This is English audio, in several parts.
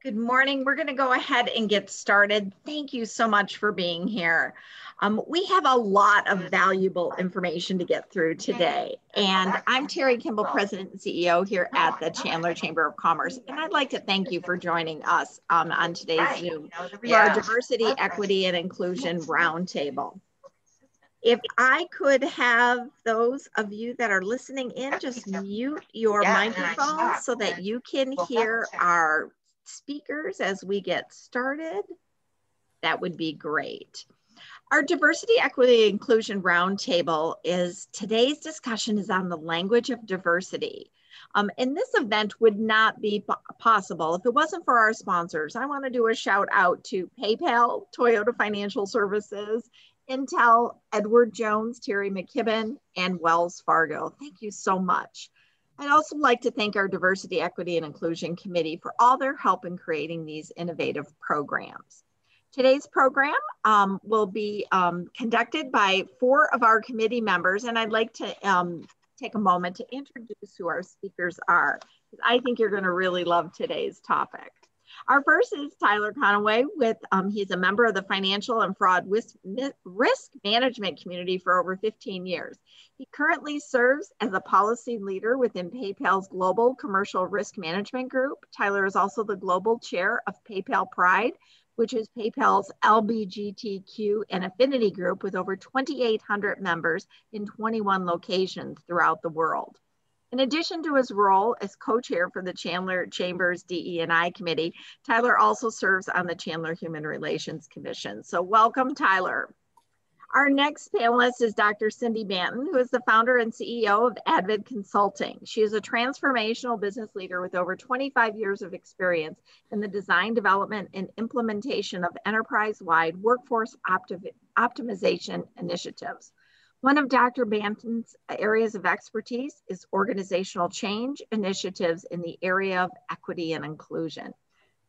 Good morning. We're going to go ahead and get started. Thank you so much for being here. We have a lot of valuable information to get through today. And I'm Terri Kimball, President and CEO here at the Chandler Chamber of Commerce. And I'd like to thank you for joining us on today's Zoom for our Diversity, Equity, and Inclusion Roundtable. If I could have those of you that are listening in, just mute your microphones so that you can hear our speakers as we get started, that would be great. Our Diversity, Equity, and Inclusion Roundtable today's discussion is on the language of diversity. And this event would not be possible if it wasn't for our sponsors. I want to do a shout out to PayPal, Toyota Financial Services, Intel, Edward Jones, Terri McKibbin, and Wells Fargo. Thank you so much. I'd also like to thank our Diversity, Equity, and Inclusion Committee for all their help in creating these innovative programs. Today's program will be conducted by 4 of our committee members, and I'd like to take a moment to introduce who our speakers are. I think you're going to really love today's topic. Our first is Tyler Conaway. He's a member of the financial and fraud risk management community for over 15 years. He currently serves as a policy leader within PayPal's Global Commercial Risk Management Group. Tyler is also the global chair of PayPal Pride, which is PayPal's LGBTQ and affinity group with over 2,800 members in 21 locations throughout the world. In addition to his role as co-chair for the Chandler Chamber's DE&I committee, Tyler also serves on the Chandler Human Relations Commission. So welcome, Tyler. Our next panelist is Dr. Cindy Manton, who is the founder and CEO of Advid Consulting. She is a transformational business leader with over 25 years of experience in the design, development, and implementation of enterprise-wide workforce optimization initiatives. One of Dr. Manton's areas of expertise is organizational change initiatives in the area of equity and inclusion.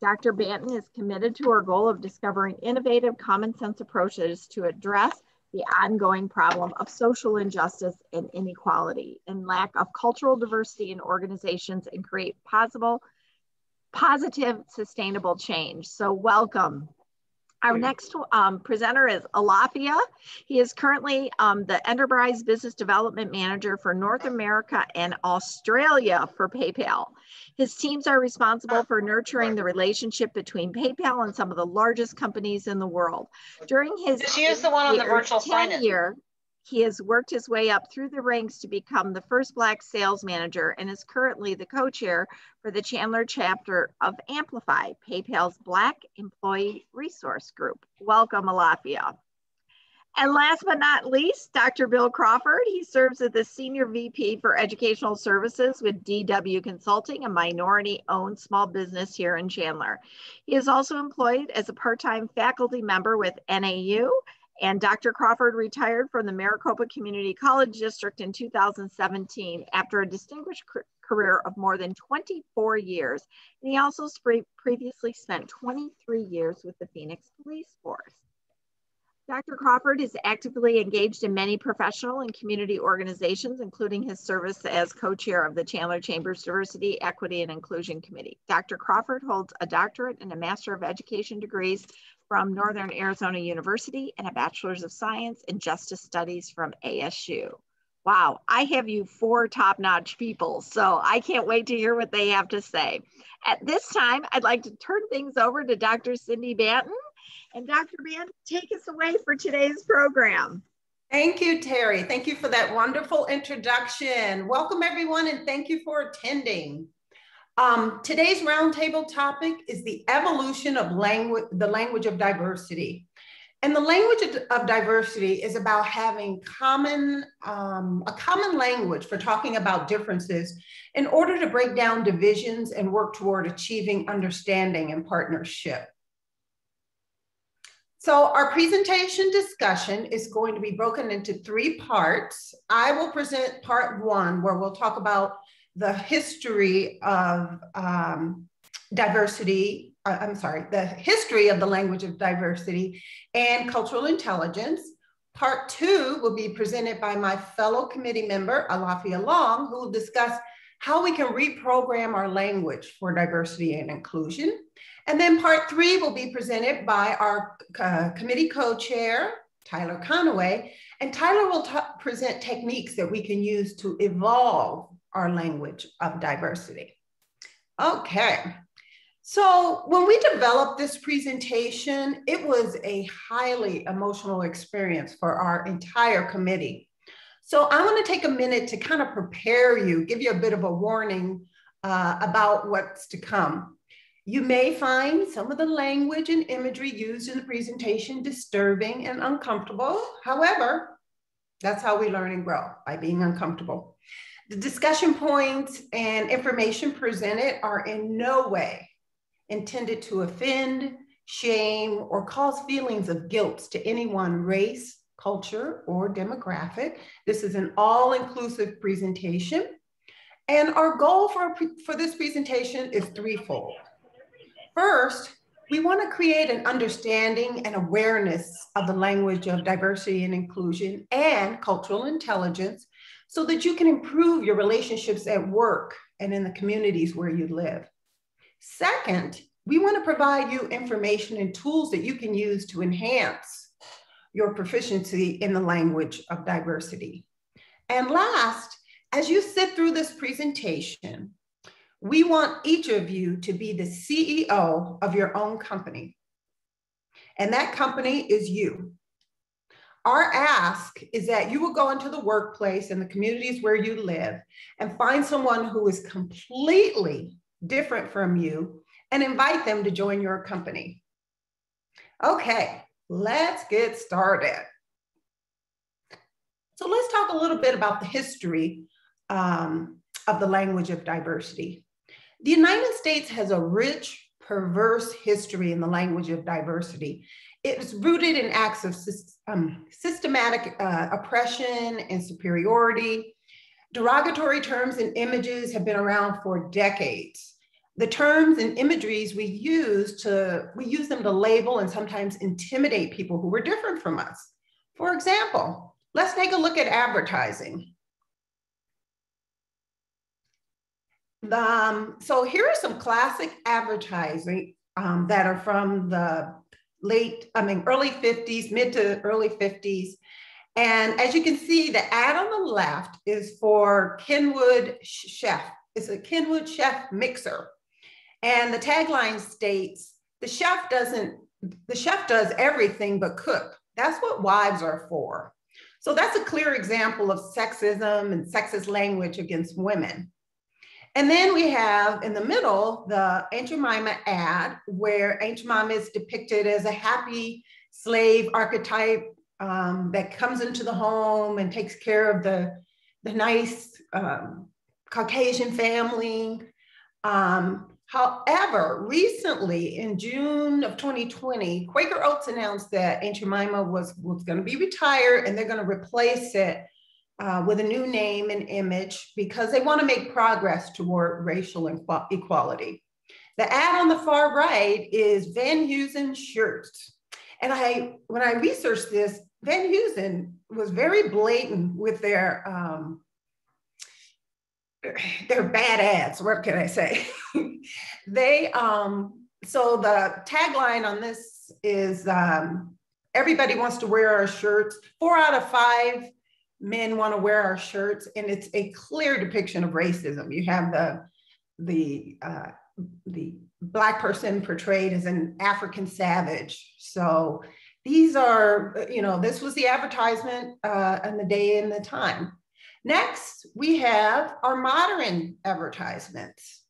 Dr. Manton is committed to our goal of discovering innovative, common sense approaches to address the ongoing problem of social injustice and inequality and lack of cultural diversity in organizations and create positive, sustainable change. So welcome. Our next presenter is Alafia. He is currently the Enterprise Business Development Manager for North America and Australia for PayPal. His teams are responsible for nurturing the relationship between PayPal and some of the largest companies in the world. During his tenure, he has worked his way up through the ranks to become the first Black sales manager and is currently the co-chair for the Chandler chapter of Amplify, PayPal's Black Employee Resource Group. Welcome, Alafia. And last but not least, Dr. Bill Crawford. He serves as the Senior VP for Educational Services with DW Consulting, a minority-owned small business here in Chandler. He is also employed as a part-time faculty member with NAU, and Dr. Crawford retired from the Maricopa Community College District in 2017 after a distinguished career of more than 24 years. And he also previously spent 23 years with the Phoenix Police Force. Dr. Crawford is actively engaged in many professional and community organizations, including his service as co-chair of the Chandler Chamber's Diversity, Equity, and Inclusion Committee. Dr. Crawford holds a doctorate and a Master of Education degrees from Northern Arizona University and a Bachelor's of Science in Justice Studies from ASU. Wow, I have you 4 top-notch people, so I can't wait to hear what they have to say. At this time, I'd like to turn things over to Dr. Cindy Manton. And Dr. Manton, take us away for today's program. Thank you, Terri. Thank you for that wonderful introduction. Welcome, everyone, and thank you for attending. Today's roundtable topic is the evolution of the language of diversity. And the language of diversity is about having a common language for talking about differences in order to break down divisions and work toward achieving understanding and partnership. So our presentation discussion is going to be broken into 3 parts. I will present part 1, where we'll talk about the history of diversity, the history of the language of diversity and cultural intelligence. Part 2 will be presented by my fellow committee member, Alafia Long, who will discuss how we can reprogram our language for diversity and inclusion. And then part 3 will be presented by our committee co-chair, Tyler Conaway, and Tyler will present techniques that we can use to evolve our language of diversity. Okay, so when we developed this presentation, it was a highly emotional experience for our entire committee. So I want to take a minute to kind of prepare you, give you a bit of a warning about what's to come. You may find some of the language and imagery used in the presentation disturbing and uncomfortable. However, that's how we learn and grow, by being uncomfortable. The discussion points and information presented are in no way intended to offend, shame, or cause feelings of guilt to any one race, culture, or demographic. This is an all-inclusive presentation. And our goal for this presentation is threefold. First, we want to create an understanding and awareness of the language of diversity and inclusion and cultural intelligence so that you can improve your relationships at work and in the communities where you live. Second, we want to provide you information and tools that you can use to enhance your proficiency in the language of diversity. And last, as you sit through this presentation, we want each of you to be the CEO of your own company. And that company is you. Our ask is that you will go into the workplace and the communities where you live and find someone who is completely different from you and invite them to join your company. Okay, let's get started. So let's talk a little bit about the history of the language of diversity. The United States has a rich, perverse history in the language of diversity. It's rooted in acts of systematic oppression and superiority. Derogatory terms and images have been around for decades. The terms and imageries we use them to label and sometimes intimidate people who were different from us. For example, let's take a look at advertising. So here are some classic advertising that are from the early 50s, mid to early 50s. And as you can see, the ad on the left is for Kenwood Chef. It's a Kenwood Chef mixer. And the tagline states, the chef does everything but cook. That's what wives are for. So that's a clear example of sexism and sexist language against women. And then we have in the middle, the Aunt Jemima ad, where Aunt Jemima is depicted as a happy slave archetype that comes into the home and takes care of the nice Caucasian family. However, recently in June of 2020, Quaker Oats announced that Aunt Jemima was going to be retired and they're going to replace it with a new name and image because they want to make progress toward racial equality. The ad on the far right is Van Heusen shirts. And when I researched this, Van Heusen was very blatant with their bad ads, what can I say? So the tagline on this is everybody wants to wear our shirts. 4 out of 5 men want to wear our shirts, and it's a clear depiction of racism. You have the Black person portrayed as an African savage. So these are, this was the advertisement and the day and the time. Next, we have our modern advertisements.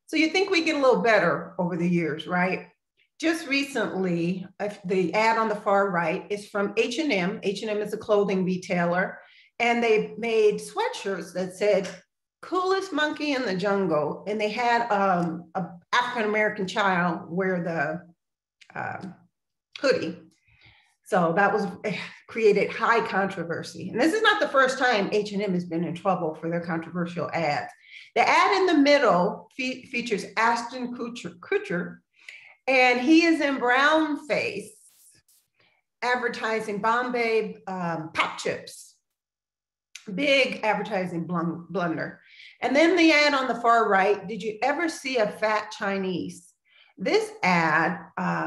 So you think we get a little better over the years, right? Just recently, the ad on the far right is from H&M. H&M is a clothing retailer, and they made sweatshirts that said, coolest monkey in the jungle. And they had an African-American child wear the hoodie. So that created high controversy. And this is not the first time H&M has been in trouble for their controversial ads. The ad in the middle features Ashton Kutcher, and he is in brown face advertising Bombay pop chips. Big advertising blunder. And then the ad on the far right, did you ever see a fat Chinese? This ad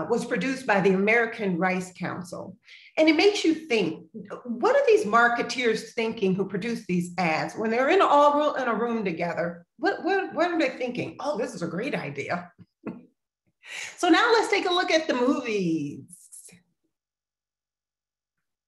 was produced by the American Rice Council. And it makes you think, what are these marketeers thinking who produce these ads? When they're all in a room together, what are they thinking? Oh, this is a great idea. So now let's take a look at the movies.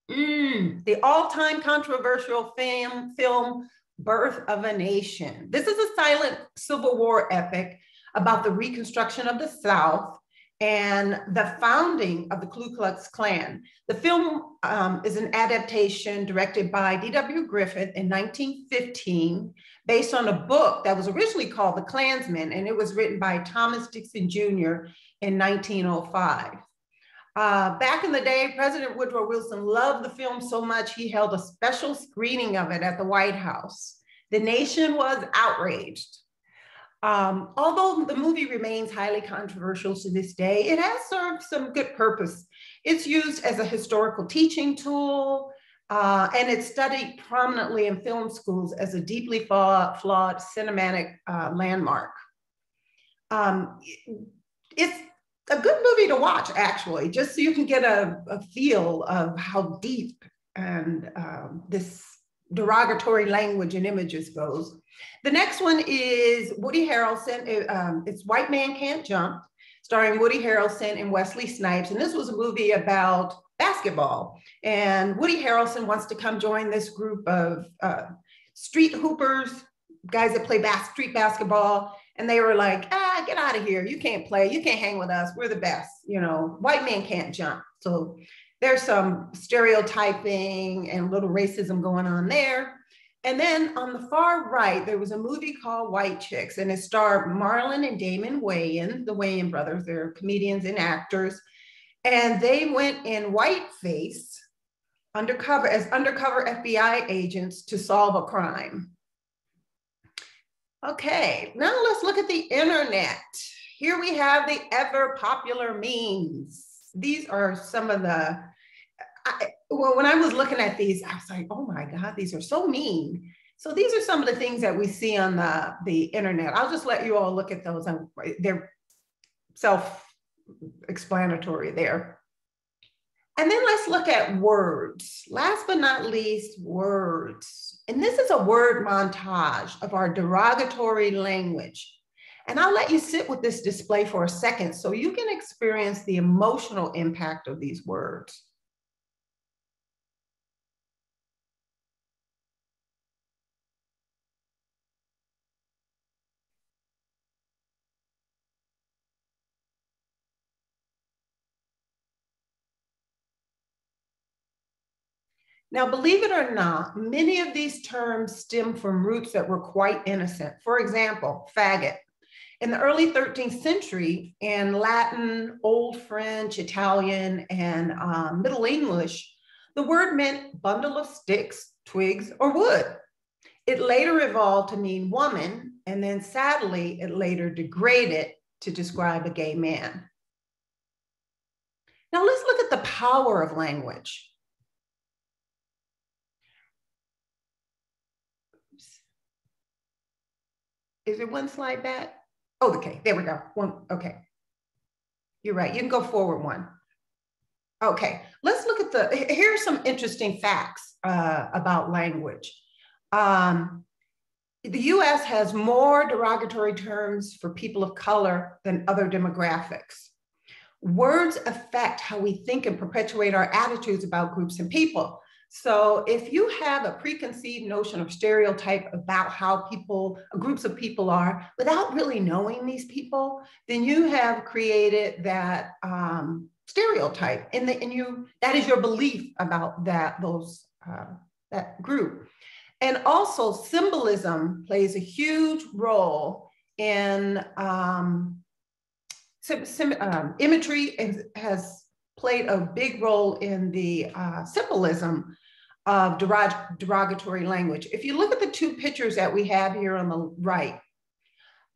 The all-time controversial film, Birth of a Nation. This is a silent Civil War epic about the Reconstruction of the South and the founding of the Ku Klux Klan. The film is an adaptation directed by D.W. Griffith in 1915, based on a book that was originally called The Klansman, and it was written by Thomas Dixon Jr. in 1905. Back in the day, President Woodrow Wilson loved the film so much, he held a special screening of it at the White House. The nation was outraged. Although the movie remains highly controversial to this day, it has served some good purpose. It's used as a historical teaching tool, and it's studied prominently in film schools as a deeply flawed cinematic landmark. It's a good movie to watch, actually, just so you can get a feel of how deep and this derogatory language and images goes. The next one is Woody Harrelson. It's White Man Can't Jump, starring Woody Harrelson and Wesley Snipes. And this was a movie about basketball. And Woody Harrelson wants to come join this group of street hoopers, guys that play street basketball. And they were like, get out of here. You can't play. You can't hang with us. We're the best. You know, white man can't jump. So there's some stereotyping and a little racism going on there. And then on the far right, there was a movie called White Chicks, and it starred Marlon and Damon Wayans, the Wayans brothers. They're comedians and actors. And they went in whiteface as undercover FBI agents to solve a crime. Okay, now let's look at the internet. Here we have the ever popular memes. These are some of the, well, when I was looking at these, I was like, oh my God, these are so mean. So these are some of the things that we see on the internet. I'll just let you all look at those. They're self-explanatory there. And then let's look at words. Last but not least, words. And this is a word montage of our derogatory language. And I'll let you sit with this display for a second so you can experience the emotional impact of these words. Now, believe it or not, many of these terms stem from roots that were quite innocent. For example, faggot. In the early 13th century, in Latin, Old French, Italian, and Middle English, the word meant bundle of sticks, twigs, or wood. It later evolved to mean woman, and then sadly, it later degraded to describe a gay man. Now let's look at the power of language. Is it one slide back? Oh, okay, there we go. One, okay. You're right, you can go forward one. Okay, let's look at here are some interesting facts about language. The US has more derogatory terms for people of color than other demographics. Words affect how we think and perpetuate our attitudes about groups and people. So if you have a preconceived notion or stereotype about how groups of people are, without really knowing these people, then you have created that stereotype, and that is your belief about that group. And also symbolism plays a huge role in imagery, and has played a big role in the symbolism of derogatory language. If you look at the two pictures that we have here on the right,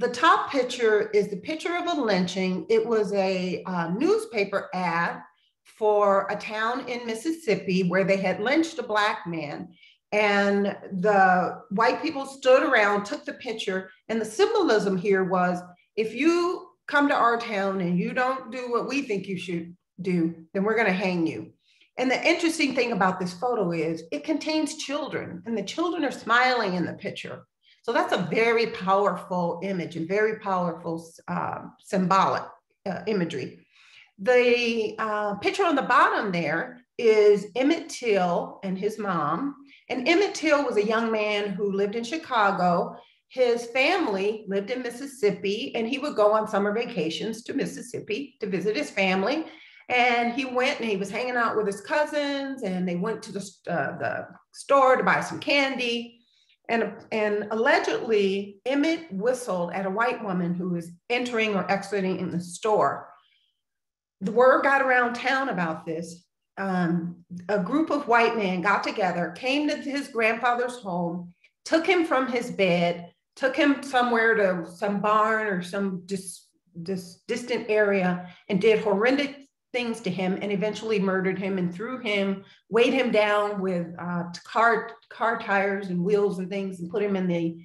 the top picture is the picture of a lynching. It was a newspaper ad for a town in Mississippi where they had lynched a Black man. And the white people stood around, took the picture. And the symbolism here was, if you come to our town and you don't do what we think you should do, then we're going to hang you. And the interesting thing about this photo is it contains children, and the children are smiling in the picture. So that's a very powerful image and very powerful symbolic imagery. The picture on the bottom there is Emmett Till and his mom. And Emmett Till was a young man who lived in Chicago. His family lived in Mississippi, and he would go on summer vacations to Mississippi to visit his family. And he went and he was hanging out with his cousins, and they went to the store to buy some candy. And allegedly, Emmett whistled at a white woman who was entering or exiting in the store. The word got around town about this. A group of white men got together, came to his grandfather's home, took him from his bed, took him somewhere to some barn or some distant area, and did horrendous things to him, and eventually murdered him and threw him, weighed him down with car tires and wheels and things, and put him in the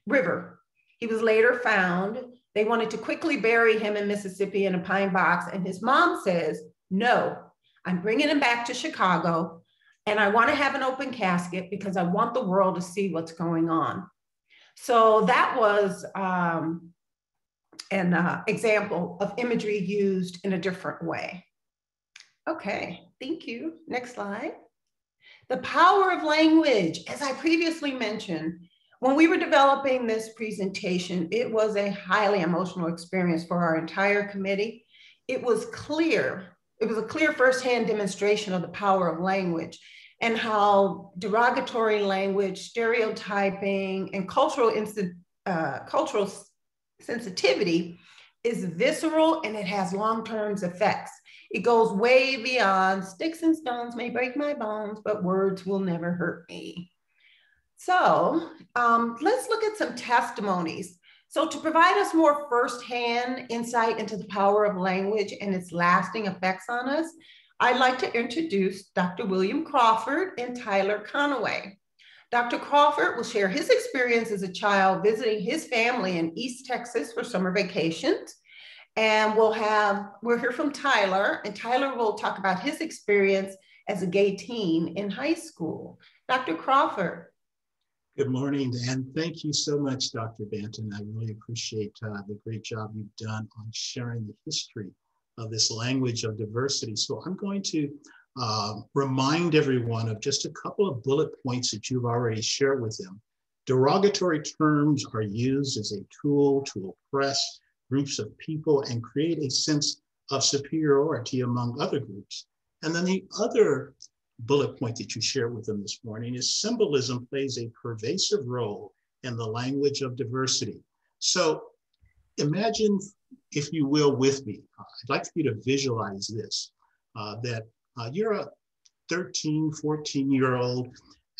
river. He was later found. They wanted to quickly bury him in Mississippi in a pine box. And his mom says, no, I'm bringing him back to Chicago, and I want to have an open casket because I want the world to see what's going on. So that was an example of imagery used in a different way. Okay, thank you. Next slide. The power of language. As I previously mentioned, when we were developing this presentation, it was a highly emotional experience for our entire committee. It was a clear firsthand demonstration of the power of language and how derogatory language, stereotyping, and cultural sensitivity is visceral, and it has long-term effects. It goes way beyond sticks and stones may break my bones, but words will never hurt me. So let's look at some testimonies. So to provide us more firsthand insight into the power of language and its lasting effects on us, I'd like to introduce Dr. William Crawford and Tyler Conaway. Dr. Crawford will share his experience as a child visiting his family in East Texas for summer vacations. And we'll hear from Tyler, and Tyler will talk about his experience as a gay teen in high school. Dr. Crawford. Good morning, and thank you so much, Dr. Manton. I really appreciate the great job you've done on sharing the history of this language of diversity. So I'm going to remind everyone of just a couple of bullet points that you've already shared with them. Derogatory terms are used as a tool to oppress groups of people and create a sense of superiority among other groups. And then the other bullet point that you shared with them this morning is symbolism plays a pervasive role in the language of diversity. So imagine, if you will, with me, I'd like for you to visualize this, that you're a 13, 14-year-old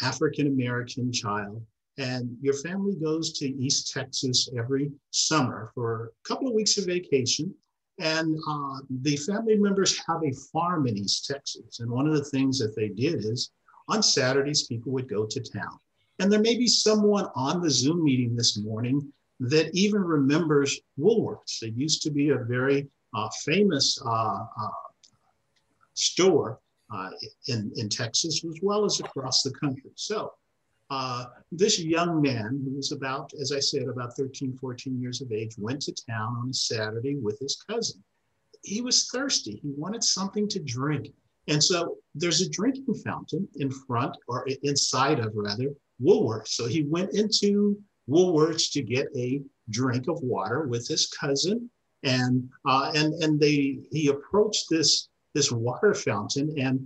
African-American child, and your family goes to East Texas every summer for a couple of weeks of vacation. And the family members have a farm in East Texas. And one of the things that they did is on Saturdays, people would go to town. And there may be someone on the Zoom meeting this morning that even remembers Woolworths. It used to be a very famous store in Texas, as well as across the country. So this young man, who was about, as I said, about 13, 14 years of age, went to town on a Saturday with his cousin. He was thirsty. He wanted something to drink. And so there's a drinking fountain in front, or inside of, rather, Woolworths. So he went into Woolworths to get a drink of water with his cousin. And he approached this water fountain, and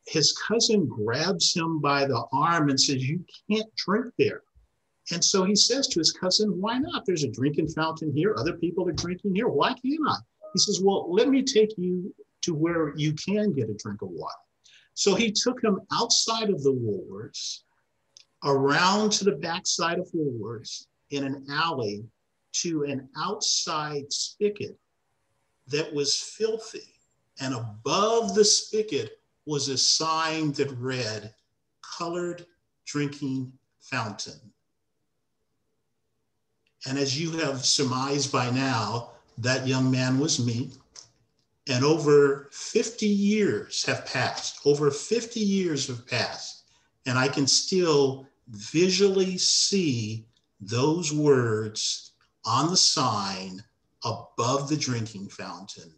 his cousin grabs him by the arm and says, "You can't drink there." And so he says to his cousin, "Why not? There's a drinking fountain here. Other people are drinking here. Why can't I?" He says, "Well, let me take you to where you can get a drink of water." So he took him outside of the Woolworths, around to the backside of Woolworths, in an alley to an outside spigot that was filthy. And above the spigot was a sign that read, "Colored drinking fountain. And as you have surmised by now, that young man was me. And over 50 years have passed. Over 50 years have passed. And I can still visually see those words on the sign above the drinking fountain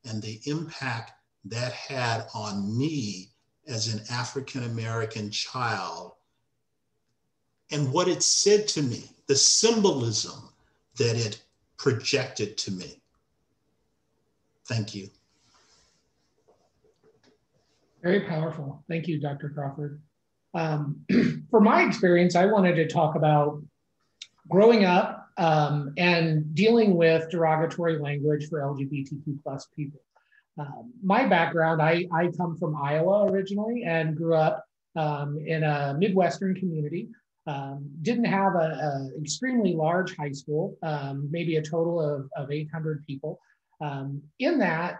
and the impact that had on me as an African-American child and what it said to me, the symbolism that it projected to me. Thank you. Very powerful. Thank you, Dr. Crawford. For my experience, I wanted to talk about growing up and dealing with derogatory language for LGBTQ plus people. My background, I come from Iowa originally and grew up in a Midwestern community. Didn't have an extremely large high school, maybe a total of 800 people. In that,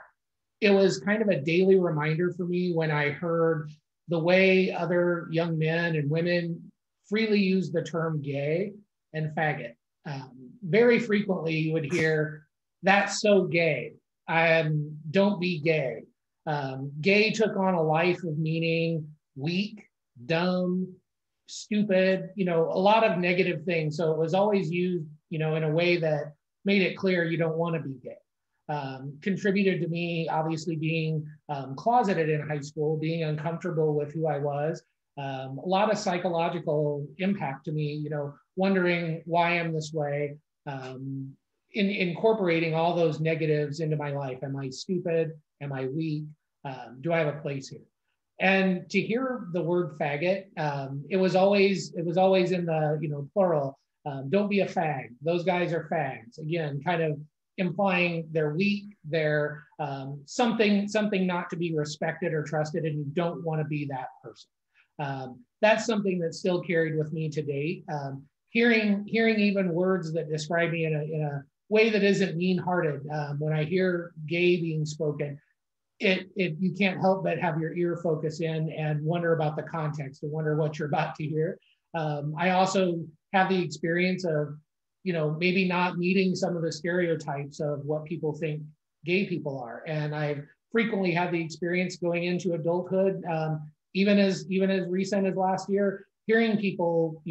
it was kind of a daily reminder for me when I heard the way other young men and women freely use the term gay and faggot. Very frequently you would hear, "That's so gay, don't be gay." Gay took on a life of meaning weak, dumb, stupid, a lot of negative things. So it was always used, in a way that made it clear you don't want to be gay. Contributed to me, obviously, being closeted in high school, being uncomfortable with who I was. A lot of psychological impact to me, wondering why I'm this way, incorporating all those negatives into my life. Am I stupid? Am I weak? Do I have a place here? And to hear the word faggot, it was always in the, plural. Don't be a fag. Those guys are fags. Again, kind of implying they're weak, they're something not to be respected or trusted, and you don't want to be that person. That's something that's still carried with me to date. Hearing even words that describe me in a way that isn't mean-hearted. When I hear gay being spoken, you can't help but have your ear focus in and wonder about the context and wonder what you're about to hear. I also have the experience of maybe not meeting some of the stereotypes of what people think gay people are. And I've frequently had the experience going into adulthood, even as recent as last year, hearing people,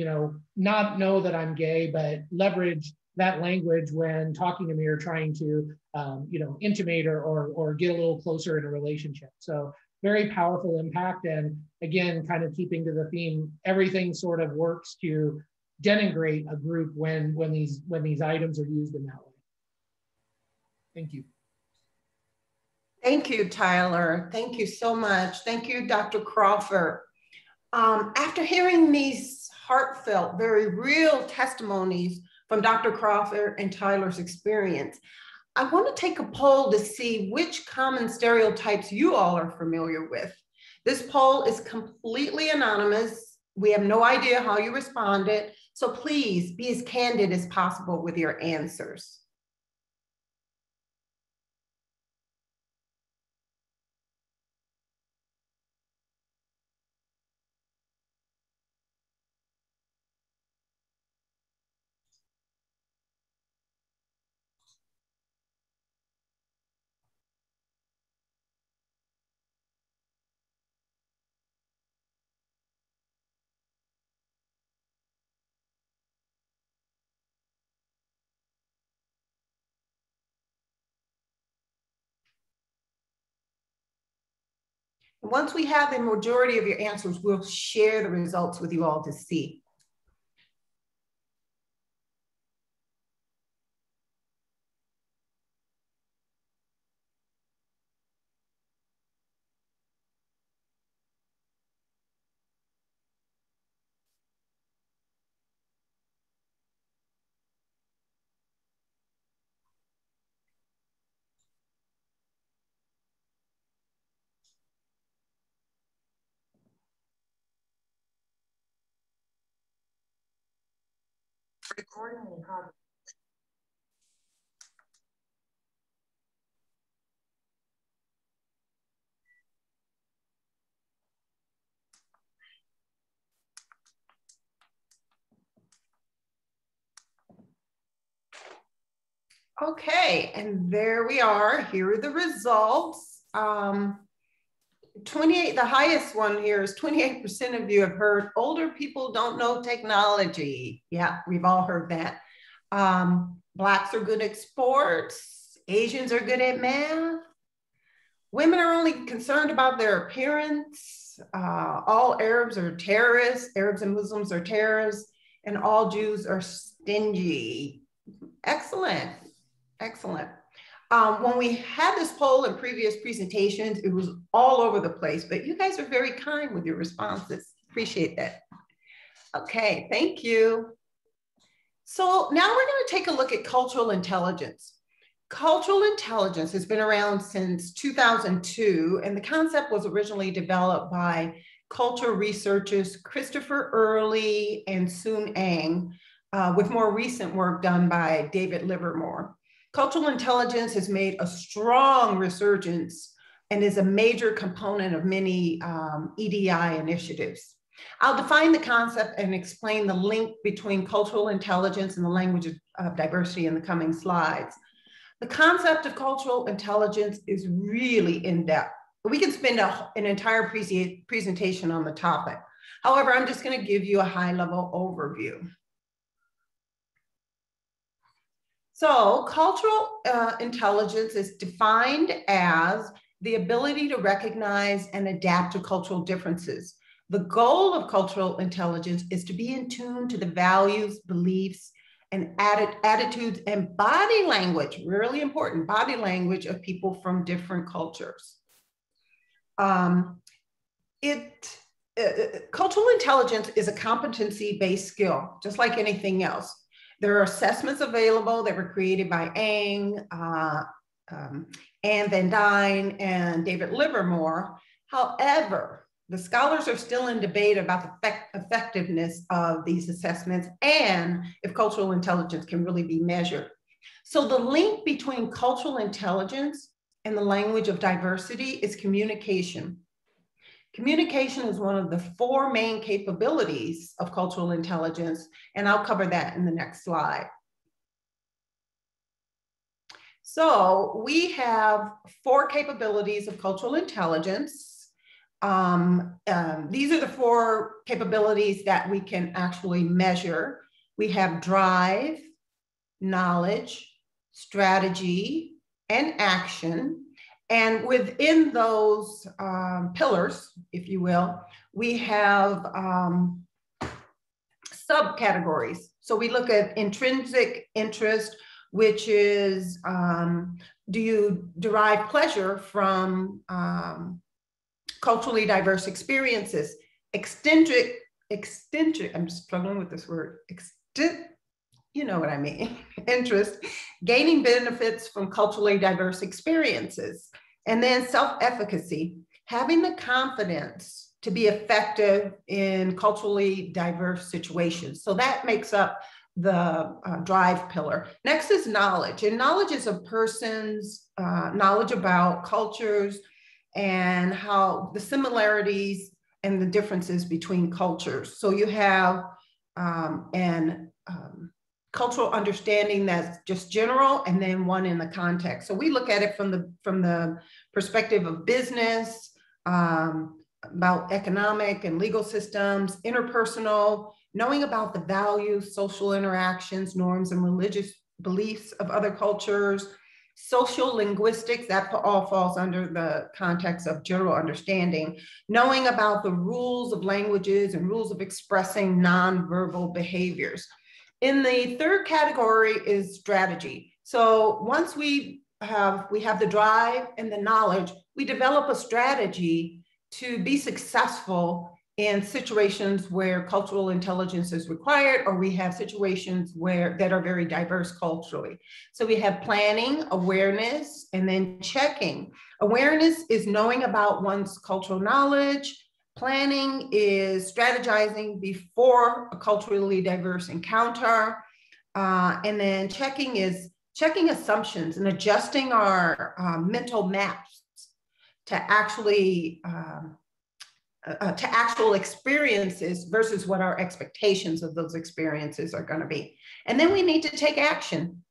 not know that I'm gay, but leverage that language when talking to me or trying to, intimate or get a little closer in a relationship. So very powerful impact. And again, kind of keeping to the theme, everything sort of works to denigrate a group when these items are used in that way. Thank you. Thank you, Tyler. Thank you so much. Thank you, Dr. Crawford. After hearing these heartfelt, very real testimonies from Dr. Crawford and Tyler's experience, I want to take a poll to see which common stereotypes you all are familiar with. This poll is completely anonymous. We have no idea how you responded. So please be as candid as possible with your answers. Once we have the majority of your answers, we'll share the results with you all to see. Recording in progress. Okay, and there we are. Here are the results. 28, the highest one here is 28% of you have heard older people don't know technology. Yeah, we've all heard that. Blacks are good at sports. Asians are good at math. Women are only concerned about their appearance. All Arabs are terrorists. Arabs and Muslims are terrorists. And all Jews are stingy. Excellent. Excellent. When we had this poll in previous presentations, it was all over the place, but you guys are very kind with your responses. Appreciate that. Okay, thank you. So now we're going to take a look at cultural intelligence. Cultural intelligence has been around since 2002, and the concept was originally developed by culture researchers Christopher Early and Soon Ang, with more recent work done by David Livermore. Cultural intelligence has made a strong resurgence and is a major component of many EDI initiatives. I'll define the concept and explain the link between cultural intelligence and the language of diversity in the coming slides. The concept of cultural intelligence is really in-depth. We can spend an entire presentation on the topic. However, I'm just going to give you a high-level overview. So cultural intelligence is defined as the ability to recognize and adapt to cultural differences. The goal of cultural intelligence is to be in tune to the values, beliefs, and attitudes and body language, really important, body language of people from different cultures. Cultural intelligence is a competency-based skill, just like anything else. There are assessments available that were created by Ang, Anne Van Dyne, and David Livermore. However, the scholars are still in debate about the effectiveness of these assessments and if cultural intelligence can really be measured. So the link between cultural intelligence and the language of diversity is communication. Communication is one of the 4 main capabilities of cultural intelligence, and I'll cover that in the next slide. So we have 4 capabilities of cultural intelligence. These are the 4 capabilities that we can actually measure. We have drive, knowledge, strategy, and action. And within those pillars, if you will, we have subcategories. So we look at intrinsic interest, which is, do you derive pleasure from culturally diverse experiences? Eccentric, I'm struggling with this word, you know what I mean, interest, gaining benefits from culturally diverse experiences. And then self-efficacy, having the confidence to be effective in culturally diverse situations. So that makes up the drive pillar. Next is knowledge, and knowledge is a person's knowledge about cultures and how the similarities and the differences between cultures. So you have cultural understanding that's just general, and then one in the context. So we look at it from the perspective of business, about economic and legal systems, interpersonal, knowing about the values, social interactions, norms, and religious beliefs of other cultures, social linguistics, that all falls under the context of general understanding, knowing about the rules of languages and rules of expressing nonverbal behaviors. In the 3rd category is strategy. So once we have the drive and the knowledge, we develop a strategy to be successful in situations where cultural intelligence is required, or we have situations that are very diverse culturally. So we have planning, awareness, and then checking. Awareness is knowing about one's cultural knowledge. Planning is strategizing before a culturally diverse encounter. And then checking is checking assumptions and adjusting our mental maps to actually to actual experiences versus what our expectations of those experiences are going to be. And then we need to take action.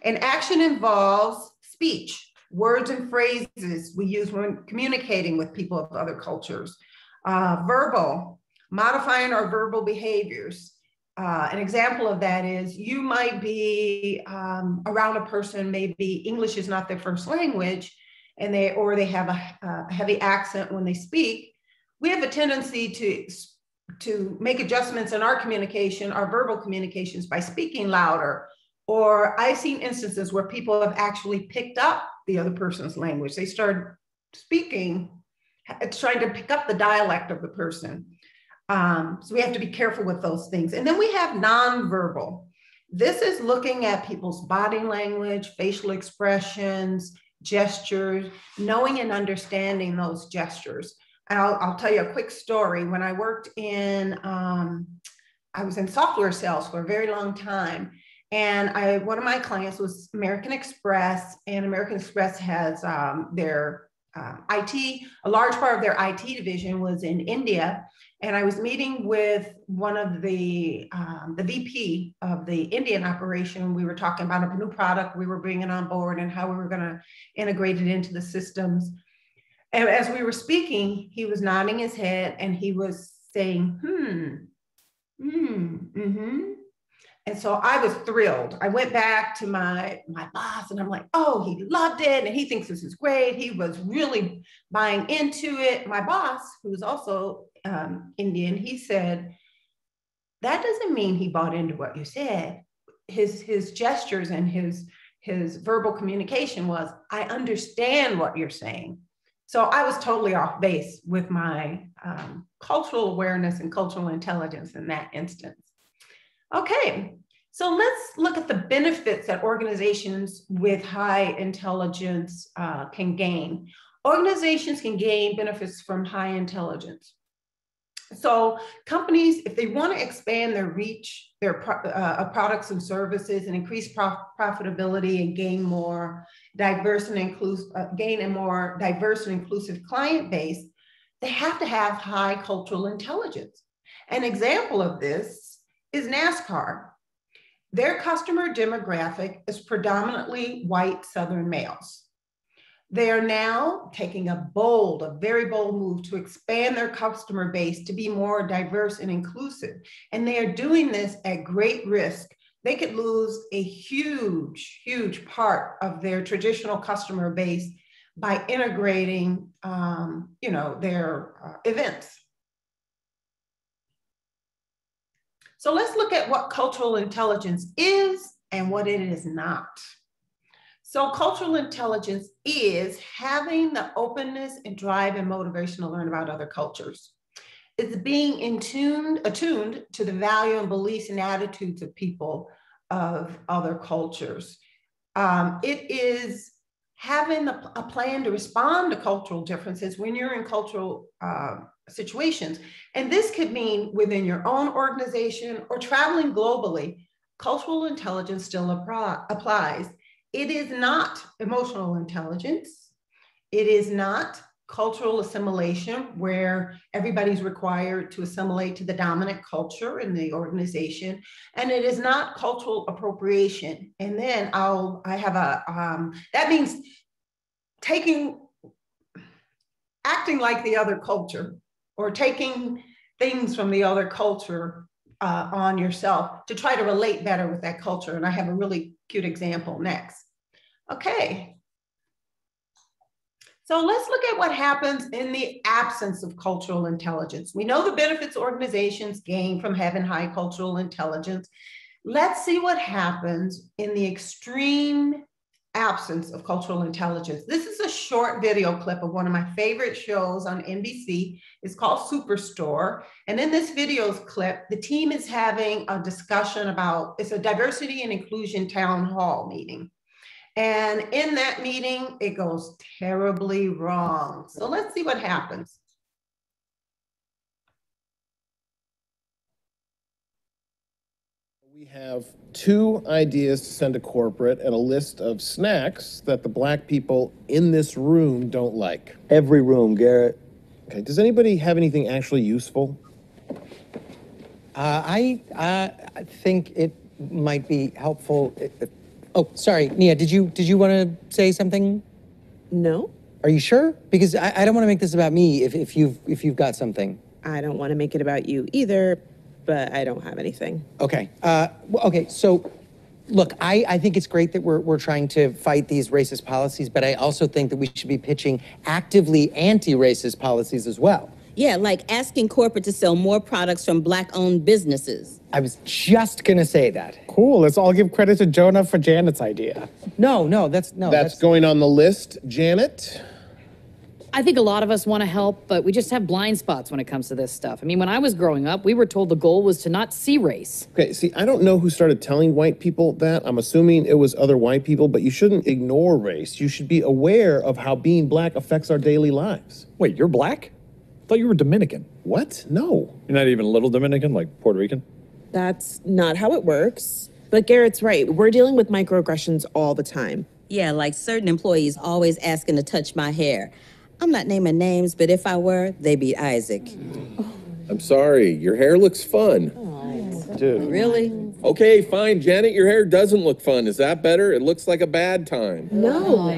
And action involves speech, words and phrases we use when communicating with people of other cultures. Verbal, modifying our verbal behaviors. An example of that is you might be around a person, maybe English is not their first language, and they have a heavy accent when they speak. We have a tendency to make adjustments in our communication, our verbal communications, by speaking louder. Or I've seen instances where people have actually picked up the other person's language. They start speaking, trying to pick up the dialect of the person. So we have to be careful with those things. And then we have nonverbal. This is looking at people's body language, facial expressions, gestures, knowing and understanding those gestures. And I'll tell you a quick story. When I worked in, I was in software sales for a very long time. And one of my clients was American Express, and American Express has their IT, a large part of their IT division was in India. And I was meeting with one of the VP of the Indian operation. We were talking about a new product we were bringing on board and how we were going to integrate it into the systems. And as we were speaking, he was nodding his head and he was saying, And so I was thrilled. I went back to my boss and I'm like, oh, he loved it. And he thinks this is great. He was really buying into it. My boss, who's also Indian, he said, that doesn't mean he bought into what you said. His gestures and his verbal communication was, I understand what you're saying. So I was totally off base with my cultural awareness and cultural intelligence in that instance. Okay, so let's look at the benefits that organizations with high intelligence can gain. Organizations can gain benefits from high intelligence. So companies, if they want to expand their reach, their products and services, and increase profitability and gain more diverse and inclusive, gain a more diverse and inclusive client base, they have to have high cultural intelligence. An example of this is NASCAR. Their customer demographic is predominantly white Southern males. They are now taking a very bold move to expand their customer base to be more diverse and inclusive. And they are doing this at great risk. They could lose a huge, huge part of their traditional customer base by integrating, their events. So let's look at what cultural intelligence is and what it is not. So cultural intelligence is having the openness and drive and motivation to learn about other cultures. It's being attuned to the value and beliefs and attitudes of people of other cultures. It is having a plan to respond to cultural differences when you're in cultural situations. And this could mean within your own organization or traveling globally. Cultural intelligence still applies. It is not emotional intelligence. It is not cultural assimilation, where everybody's required to assimilate to the dominant culture in the organization. And it is not cultural appropriation. And then that means acting like the other culture, or taking things from the other culture on yourself to try to relate better with that culture. And I have a really cute example next. Okay. So let's look at what happens in the absence of cultural intelligence. We know the benefits organizations gain from having high cultural intelligence. Let's see what happens in the extreme absence of cultural intelligence. This is a short video clip of one of my favorite shows on NBC. It's called Superstore. And in this video clip, the team is having a discussion about, it's a diversity and inclusion town hall meeting. And in that meeting, it goes terribly wrong. So let's see what happens. We have 2 ideas to send to corporate and a list of snacks that the Black people in this room don't like. Every room, Garrett. Okay, does anybody have anything actually useful? I think it might be helpful Oh, sorry, Nia, did you want to say something? No. Are you sure? Because I don't want to make this about me if you've got something. I don't want to make it about you either, but I don't have anything. Okay. Okay, so look, I think it's great that we're trying to fight these racist policies, but I also think that we should be pitching actively anti-racist policies as well. Yeah, like asking corporate to sell more products from Black-owned businesses. I was just gonna say that. Cool, let's all give credit to Jonah for Janet's idea. No, that's going on the list, Janet. I think a lot of us want to help, but we just have blind spots when it comes to this stuff. I mean, when I was growing up, we were told the goal was to not see race. Okay, see, I don't know who started telling white people that. I'm assuming it was other white people, but you shouldn't ignore race. You should be aware of how being black affects our daily lives. Wait, you're black? I thought you were Dominican. What? No. You're not even a little Dominican, like Puerto Rican? That's not how it works. But Garrett's right. We're dealing with microaggressions all the time. Yeah, like certain employees always asking to touch my hair. I'm not naming names, but if I were, they'd be Isaac. I'm sorry, your hair looks fun. Dude. Really? Okay, fine, Janet, your hair doesn't look fun. Is that better? It looks like a bad time. No.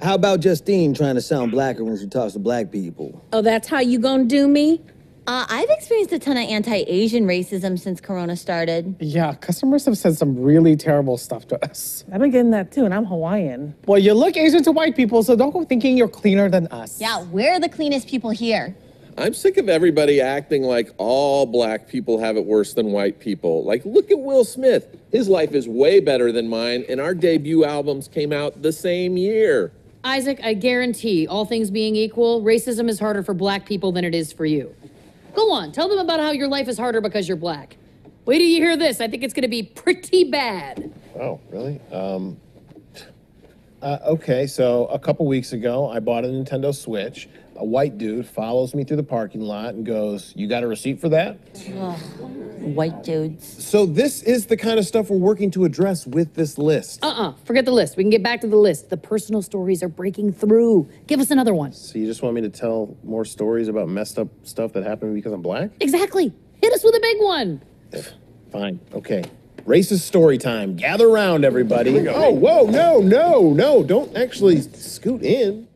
How about Justine trying to sound blacker when she talks to black people? Oh, that's how you gonna do me? I've experienced a ton of anti-Asian racism since Corona started. Yeah, customers have said some really terrible stuff to us. I've been getting that too, and I'm Hawaiian. Well, you look Asian to white people, so don't go thinking you're cleaner than us. Yeah, we're the cleanest people here. I'm sick of everybody acting like all black people have it worse than white people. Like, look at Will Smith. His life is way better than mine, and our debut albums came out the same year. Isaac, I guarantee, all things being equal, racism is harder for black people than it is for you. Go on, tell them about how your life is harder because you're black. Wait till you hear this. I think it's going to be pretty bad. Oh, really? Okay, so a couple weeks ago, I bought a Nintendo Switch. A white dude follows me through the parking lot and goes, "You got a receipt for that?" Ugh, white dudes. So this is the kind of stuff we're working to address with this list. Forget the list. We can get back to the list. The personal stories are breaking through. Give us another one. So you just want me to tell more stories about messed up stuff that happened because I'm black? Exactly. Hit us with a big one. Fine, okay. Racist story time. Gather around, everybody. Oh, whoa, no. Don't actually scoot in.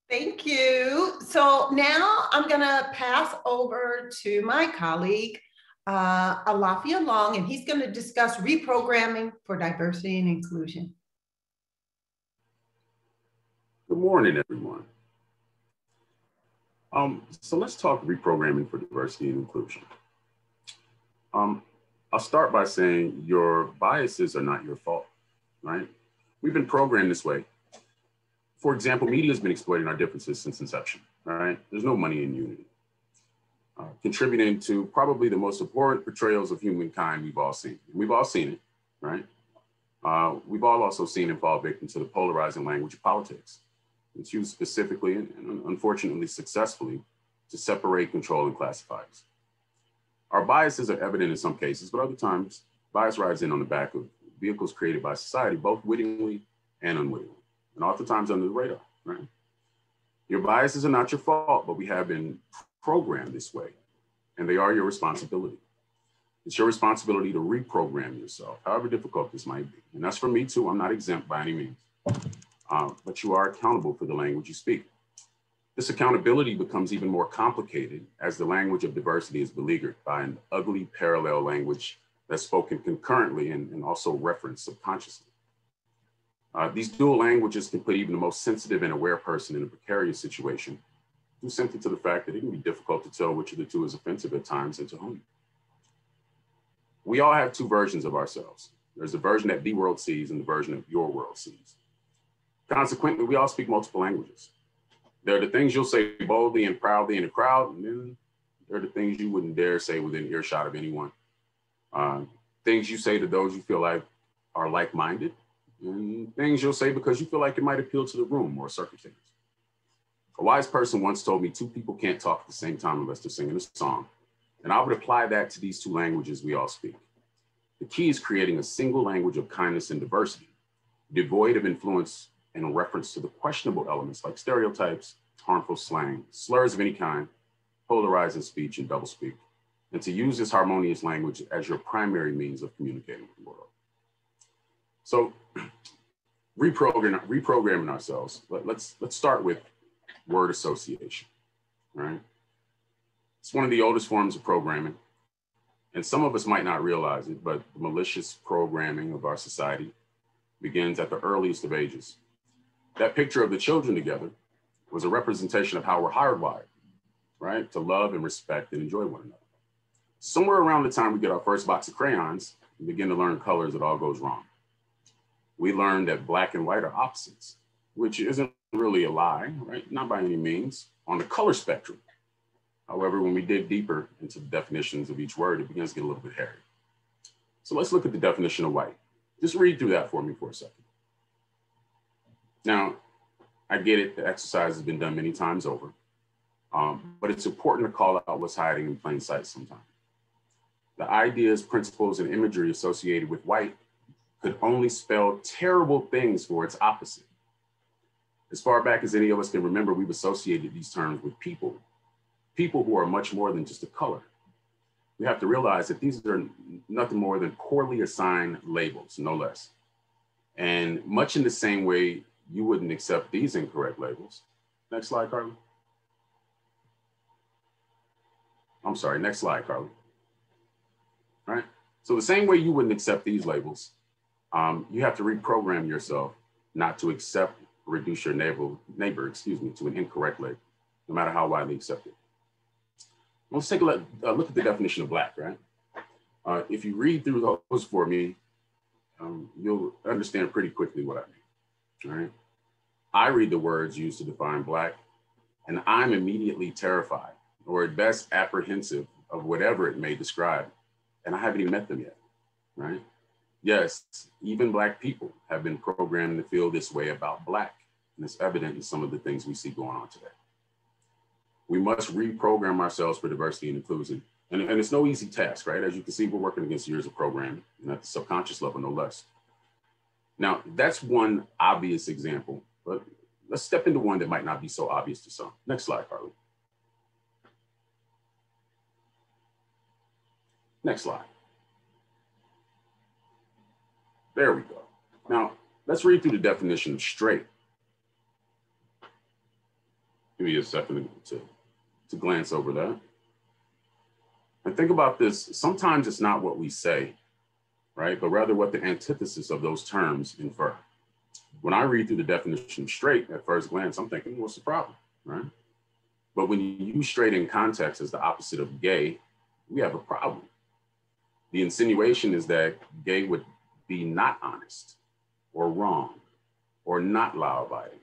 Thank you. So now I'm going to pass over to my colleague, Alafia Long, and he's going to discuss reprogramming for diversity and inclusion. Good morning, everyone. So let's talk reprogramming for diversity and inclusion. I'll start by saying your biases are not your fault, right? We've been programmed this way. For example, media has been exploiting our differences since inception, right? There's no money in unity. Contributing to probably the most abhorrent portrayals of humankind we've all seen. We've all seen it, right? We've all also seen it fall victim to the polarizing language of politics. It's used specifically and unfortunately successfully to separate, control, and classify us. Our biases are evident in some cases, but other times bias rides in on the back of vehicles created by society, both wittingly and unwittingly, and oftentimes under the radar, right? Your biases are not your fault, but we have been programmed this way, and they are your responsibility. It's your responsibility to reprogram yourself, however difficult this might be. And that's for me too. I'm not exempt by any means, but you are accountable for the language you speak. This accountability becomes even more complicated as the language of diversity is beleaguered by an ugly parallel language that's spoken concurrently and also referenced subconsciously. These dual languages can put even the most sensitive and aware person in a precarious situation, due simply to the fact that it can be difficult to tell which of the two is offensive at times and to whom. We all have two versions of ourselves. There's the version that the world sees and the version that your world sees. Consequently, we all speak multiple languages. There are the things you'll say boldly and proudly in a crowd, and then there are the things you wouldn't dare say within earshot of anyone. Things you say to those you feel like are like-minded, and things you'll say because you feel like it might appeal to the room or circumstance. A wise person once told me two people can't talk at the same time unless they're singing a song. And I would apply that to these two languages we all speak. The key is creating a single language of kindness and diversity, devoid of influence in reference to the questionable elements like stereotypes, harmful slang, slurs of any kind, polarizing speech, and doublespeak, and to use this harmonious language as your primary means of communicating with the world. So reprogramming ourselves, let's start with word association, right? It's one of the oldest forms of programming, and some of us might not realize it, but the malicious programming of our society begins at the earliest of ages. That picture of the children together was a representation of how we're hardwired, right? To love and respect and enjoy one another. Somewhere around the time we get our first box of crayons, we begin to learn colors, it all goes wrong. We learn that black and white are opposites, which isn't really a lie, right? Not by any means, on the color spectrum. However, when we dig deeper into the definitions of each word, it begins to get a little bit hairy. So let's look at the definition of white. Just read through that for me for a second. Now, I get it, the exercise has been done many times over, but it's important to call out what's hiding in plain sight sometimes. The ideas, principles, and imagery associated with white could only spell terrible things for its opposite. As far back as any of us can remember, we've associated these terms with people who are much more than just a color. We have to realize that these are nothing more than poorly assigned labels, no less. And much in the same way, you wouldn't accept these incorrect labels. Next slide, Carly. I'm sorry, next slide, Carly. All right, so the same way you wouldn't accept these labels, you have to reprogram yourself not to accept or reduce your neighbor, to an incorrect label, no matter how widely accepted. Let's take a look at the definition of black, right? If you read through those for me, you'll understand pretty quickly what I mean, all right? I read the words used to define black, and I'm immediately terrified, or at best apprehensive of whatever it may describe, and I haven't even met them yet, right? Yes, even Black people have been programmed to feel this way about Black, and it's evident in some of the things we see going on today. We must reprogram ourselves for diversity and inclusion. And it's no easy task, right? As you can see, we're working against years of programming, and at the subconscious level, no less. Now, that's one obvious example, but let's step into one that might not be so obvious to some. Next slide, Carly. Next slide. There we go. Now, let's read through the definition of straight. Give me a second to glance over that. And think about this. Sometimes it's not what we say, right? But rather what the antithesis of those terms infer. When I read through the definition of straight at first glance, I'm thinking, what's the problem, right? But when you use straight in context as the opposite of gay, we have a problem. The insinuation is that gay would be not honest or wrong or not law-abiding,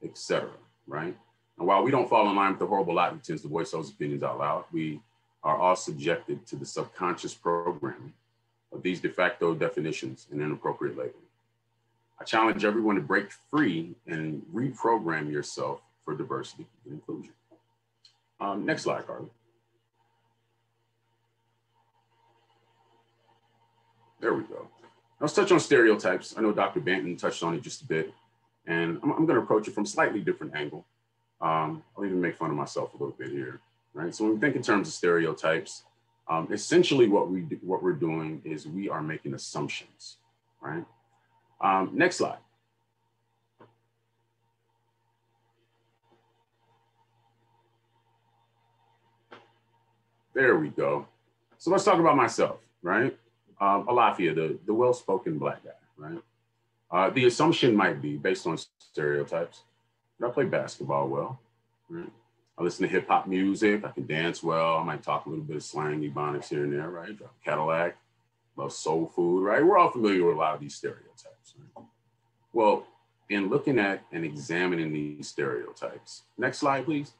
etc., right? And while we don't fall in line with the horrible lot who tends to voice those opinions out loud, we are all subjected to the subconscious programming of these de facto definitions and inappropriate labeling. I challenge everyone to break free and reprogram yourself for diversity and inclusion. Next slide, Carly. There we go. Let's touch on stereotypes. I know Dr. Manton touched on it just a bit, and I'm going to approach it from a slightly different angle. I'll even make fun of myself a little bit here, right? So when we think in terms of stereotypes, essentially what we're doing is we are making assumptions, right? Next slide. There we go. So let's talk about myself, right? Alafia, the well-spoken Black guy, right? The assumption might be based on stereotypes. I play basketball well, right? I listen to hip hop music. I can dance well. I might talk a little bit of slang, ebonics here and there, right? Drive a Cadillac, love soul food, right? We're all familiar with a lot of these stereotypes, right? Well, in looking at and examining these stereotypes, next slide, please.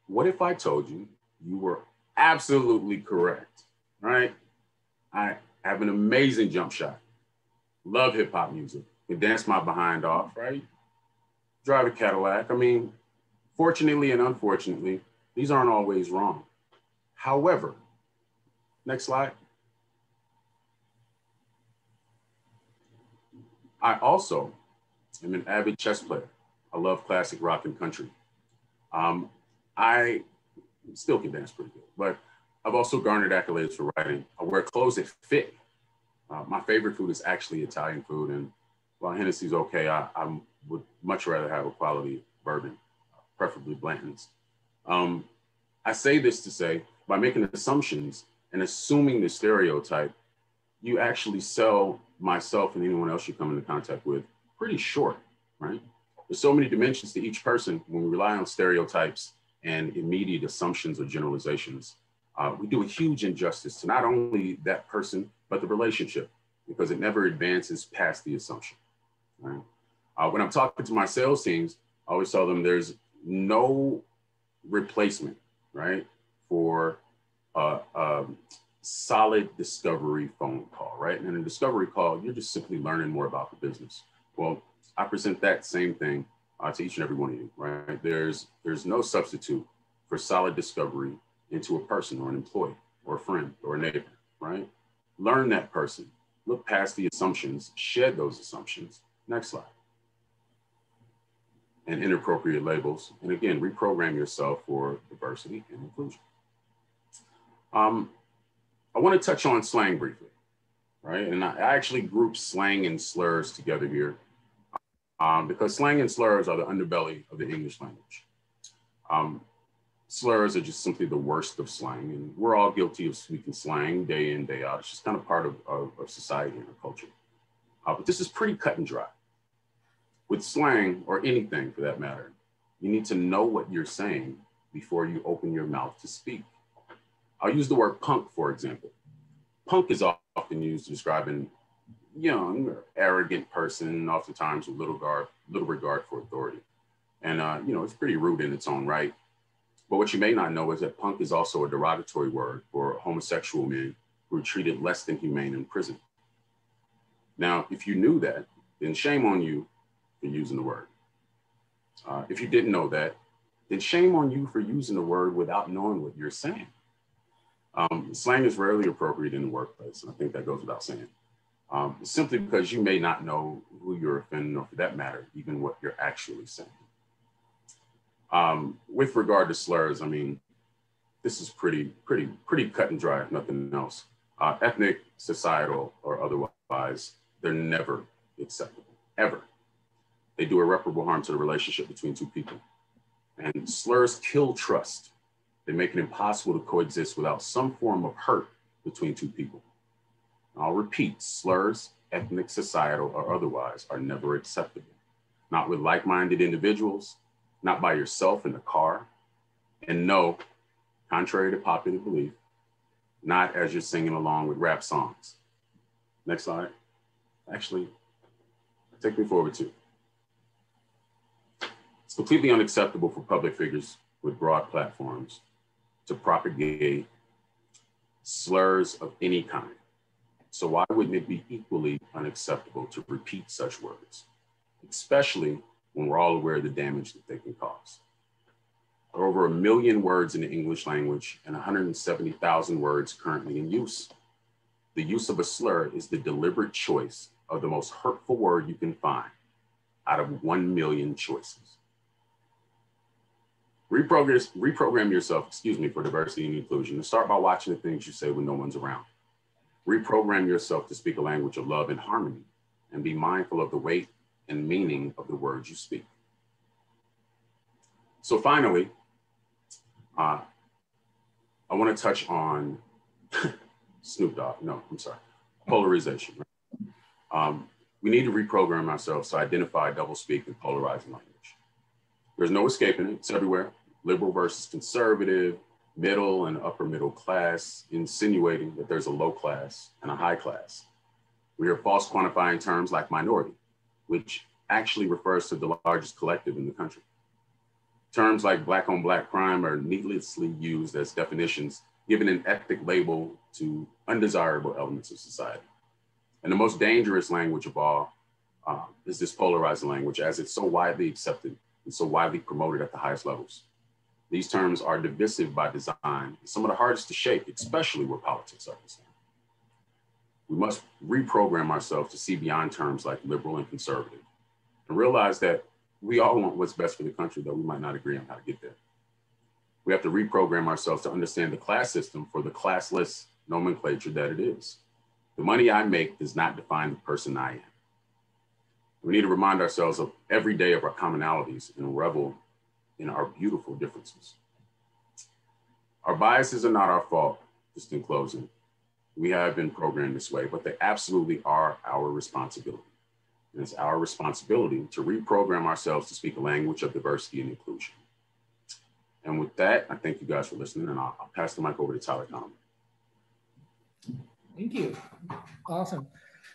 What if I told you you were absolutely correct, right? I have an amazing jump shot, love hip hop music, can dance my behind off, right? Drive a Cadillac. I mean, fortunately and unfortunately, these aren't always wrong. However, next slide. I also am an avid chess player. I love classic rock and country. I still can dance pretty good, but I've also garnered accolades for writing. I wear clothes that fit. My favorite food is actually Italian food, and while Hennessy's okay, I would much rather have a quality bourbon, preferably Blanton's. I say this to say, by making assumptions and assuming the stereotype, you actually sell myself and anyone else you come into contact with pretty short, right? There's so many dimensions to each person. When we rely on stereotypes and immediate assumptions or generalizations, we do a huge injustice to not only that person, but the relationship, because it never advances past the assumption, right? When I'm talking to my sales teams, I always tell them there's no replacement, right, for a solid discovery phone call, right? And in a discovery call, you're just simply learning more about the business. Well, I present that same thing to each and every one of you, right? There's no substitute for solid discovery into a person or an employee or a friend or a neighbor, right? Learn that person, look past the assumptions, shed those assumptions. Next slide. And inappropriate labels. And again, reprogram yourself for diversity and inclusion. I want to touch on slang briefly, right? And I actually group slang and slurs together here because slang and slurs are the underbelly of the English language. Slurs are just simply the worst of slang, and we're all guilty of speaking slang day in, day out. It's just kind of part of society and our culture. But this is pretty cut and dry. With slang, or anything for that matter, you need to know what you're saying before you open your mouth to speak. I'll use the word punk, for example. Punk is often used to describe a young or arrogant person, oftentimes with little regard for authority. And it's pretty rude in its own right. But what you may not know is that punk is also a derogatory word for homosexual men who are treated less than humane in prison. Now, if you knew that, then shame on you for using the word. If you didn't know that, then shame on you for using the word without knowing what you're saying. Slang is rarely appropriate in the workplace, and I think that goes without saying. Simply because you may not know who you're offending, or for that matter, even what you're actually saying. With regard to slurs, I mean, this is pretty cut and dry, if nothing else. Ethnic, societal, or otherwise, they're never acceptable, ever. They do irreparable harm to the relationship between two people. And slurs kill trust. They make it impossible to coexist without some form of hurt between two people. I'll repeat, slurs, ethnic, societal, or otherwise, are never acceptable. Not with like-minded individuals, not by yourself in the car, and no, contrary to popular belief, not as you're singing along with rap songs. Next slide. Actually, take me forward too. It's completely unacceptable for public figures with broad platforms to propagate slurs of any kind. So why wouldn't it be equally unacceptable to repeat such words, especially when we're all aware of the damage that they can cause? There are over 1 million words in the English language and 170,000 words currently in use. The use of a slur is the deliberate choice of the most hurtful word you can find out of 1 million choices. Reprogram yourself, for diversity and inclusion, and start by watching the things you say when no one's around. Reprogram yourself to speak a language of love and harmony, and be mindful of the weight and meaning of the words you speak. So finally, I want to touch on polarization. We need to reprogram ourselves to identify doublespeak and polarizing language. There's no escaping it, it's everywhere. Liberal versus conservative, middle and upper middle class, insinuating that there's a low class and a high class. We hear false quantifying terms like minority, which actually refers to the largest collective in the country. Terms like black on black crime are needlessly used as definitions, giving an ethnic label to undesirable elements of society. And the most dangerous language of all is this polarizing language, as it's so widely accepted and so widely promoted at the highest levels. These terms are divisive by design, some of the hardest to shake, especially where politics are concerned. We must reprogram ourselves to see beyond terms like liberal and conservative and realize that we all want what's best for the country, though we might not agree on how to get there. We have to reprogram ourselves to understand the class system for the classless nomenclature that it is. The money I make does not define the person I am. We need to remind ourselves of every day of our commonalities and revel in our beautiful differences. Our biases are not our fault, just in closing. We have been programmed this way, but they absolutely are our responsibility. And it's our responsibility to reprogram ourselves to speak a language of diversity and inclusion. And with that, I thank you guys for listening, and I'll pass the mic over to Tyler Conlon. Thank you. Awesome.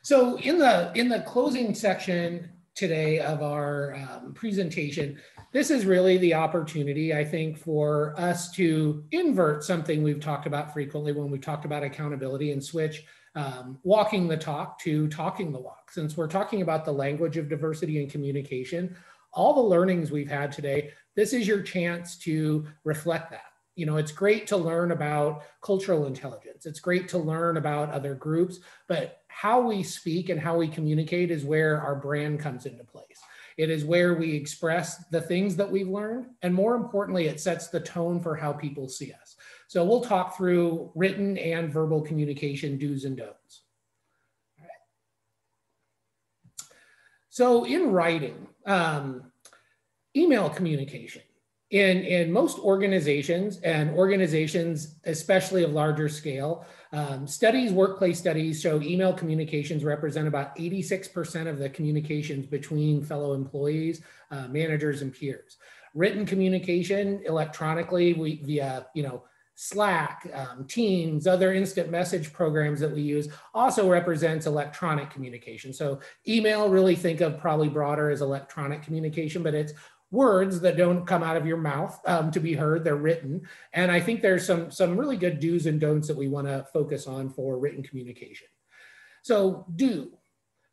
So in the closing section today of our presentation, this is really the opportunity, I think, for us to invert something we've talked about frequently when we've talked about accountability and switch walking the talk to talking the walk. Since we're talking about the language of diversity and communication, all the learnings we've had today, this is your chance to reflect that. You know, it's great to learn about cultural intelligence. It's great to learn about other groups, but how we speak and how we communicate is where our brand comes into place. It is where we express the things that we've learned. And more importantly, it sets the tone for how people see us. So we'll talk through written and verbal communication do's and don'ts. All right. So in writing, email communication. In most organizations, and organizations especially of larger scale, workplace studies show email communications represent about 86% of the communications between fellow employees, managers, and peers. Written communication electronically via Slack, Teams, other instant message programs that we use also represents electronic communication. So email, really think of probably broader as electronic communication, but it's words that don't come out of your mouth to be heard, they're written. And I think there's some really good do's and don'ts that we want to focus on for written communication. So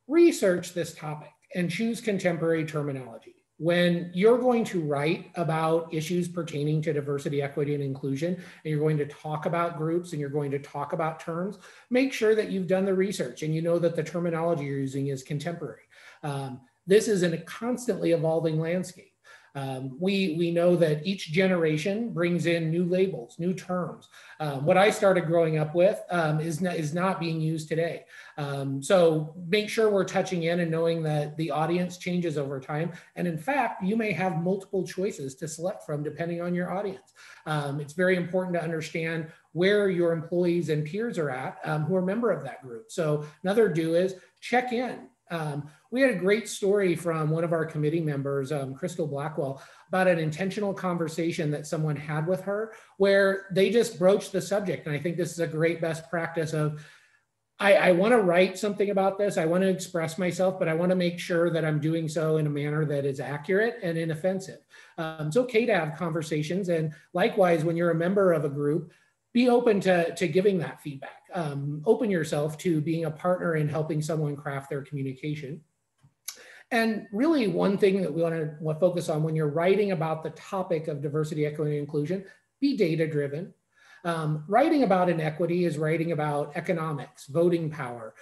research this topic and choose contemporary terminology. When you're going to write about issues pertaining to diversity, equity, and inclusion, and you're going to talk about groups and you're going to talk about terms, make sure that you've done the research and you know that the terminology you're using is contemporary. This is a constantly evolving landscape. We know that each generation brings in new labels, new terms. What I started growing up with is not being used today. So make sure we're touching in and knowing that the audience changes over time. And in fact, you may have multiple choices to select from depending on your audience. It's very important to understand where your employees and peers are at who are a member of that group. So another do is check in. We had a great story from one of our committee members, Crystal Blackwell, about an intentional conversation that someone had with her where they just broached the subject. And I think this is a great best practice of, I want to write something about this. I want to express myself, but I want to make sure that I'm doing so in a manner that is accurate and inoffensive. It's okay to have conversations. And likewise, when you're a member of a group, be open to giving that feedback. Open yourself to being a partner in helping someone craft their communication. And really one thing that we want to focus on when you're writing about the topic of diversity, equity, and inclusion, be data-driven. Writing about inequity is writing about economics, voting power,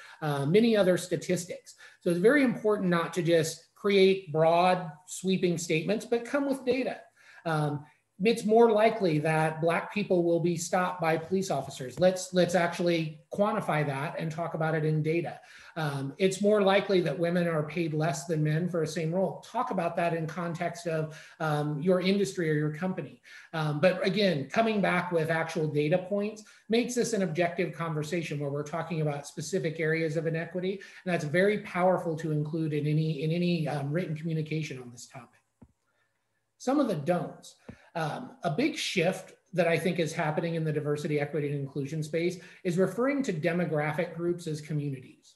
many other statistics. So it's very important not to just create broad, sweeping statements, but come with data. It's more likely that Black people will be stopped by police officers. Let's actually quantify that and talk about it in data. It's more likely that women are paid less than men for the same role. Talk about that in context of your industry or your company. But again, coming back with actual data points makes this an objective conversation where we're talking about specific areas of inequity. And that's very powerful to include in any written communication on this topic. Some of the don'ts. A big shift that I think is happening in the diversity, equity, and inclusion space is referring to demographic groups as communities.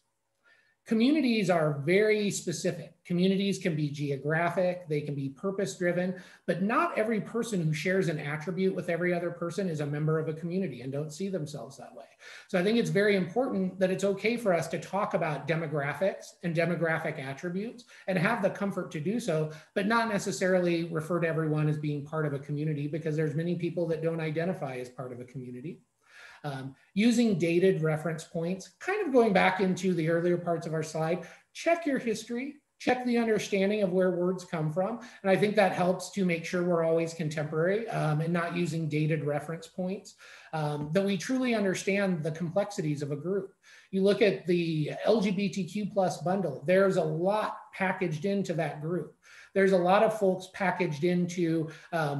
Communities are very specific. Communities can be geographic, they can be purpose-driven, but not every person who shares an attribute with every other person is a member of a community and don't see themselves that way. So I think it's very important that it's okay for us to talk about demographics and demographic attributes and have the comfort to do so, but not necessarily refer to everyone as being part of a community because there's many people that don't identify as part of a community. Using dated reference points, kind of going back into the earlier parts of our slide, check your history, check the understanding of where words come from. And I think that helps to make sure we're always contemporary and not using dated reference points, that we truly understand the complexities of a group. You look at the LGBTQ plus bundle, there's a lot packaged into that group. There's a lot of folks packaged into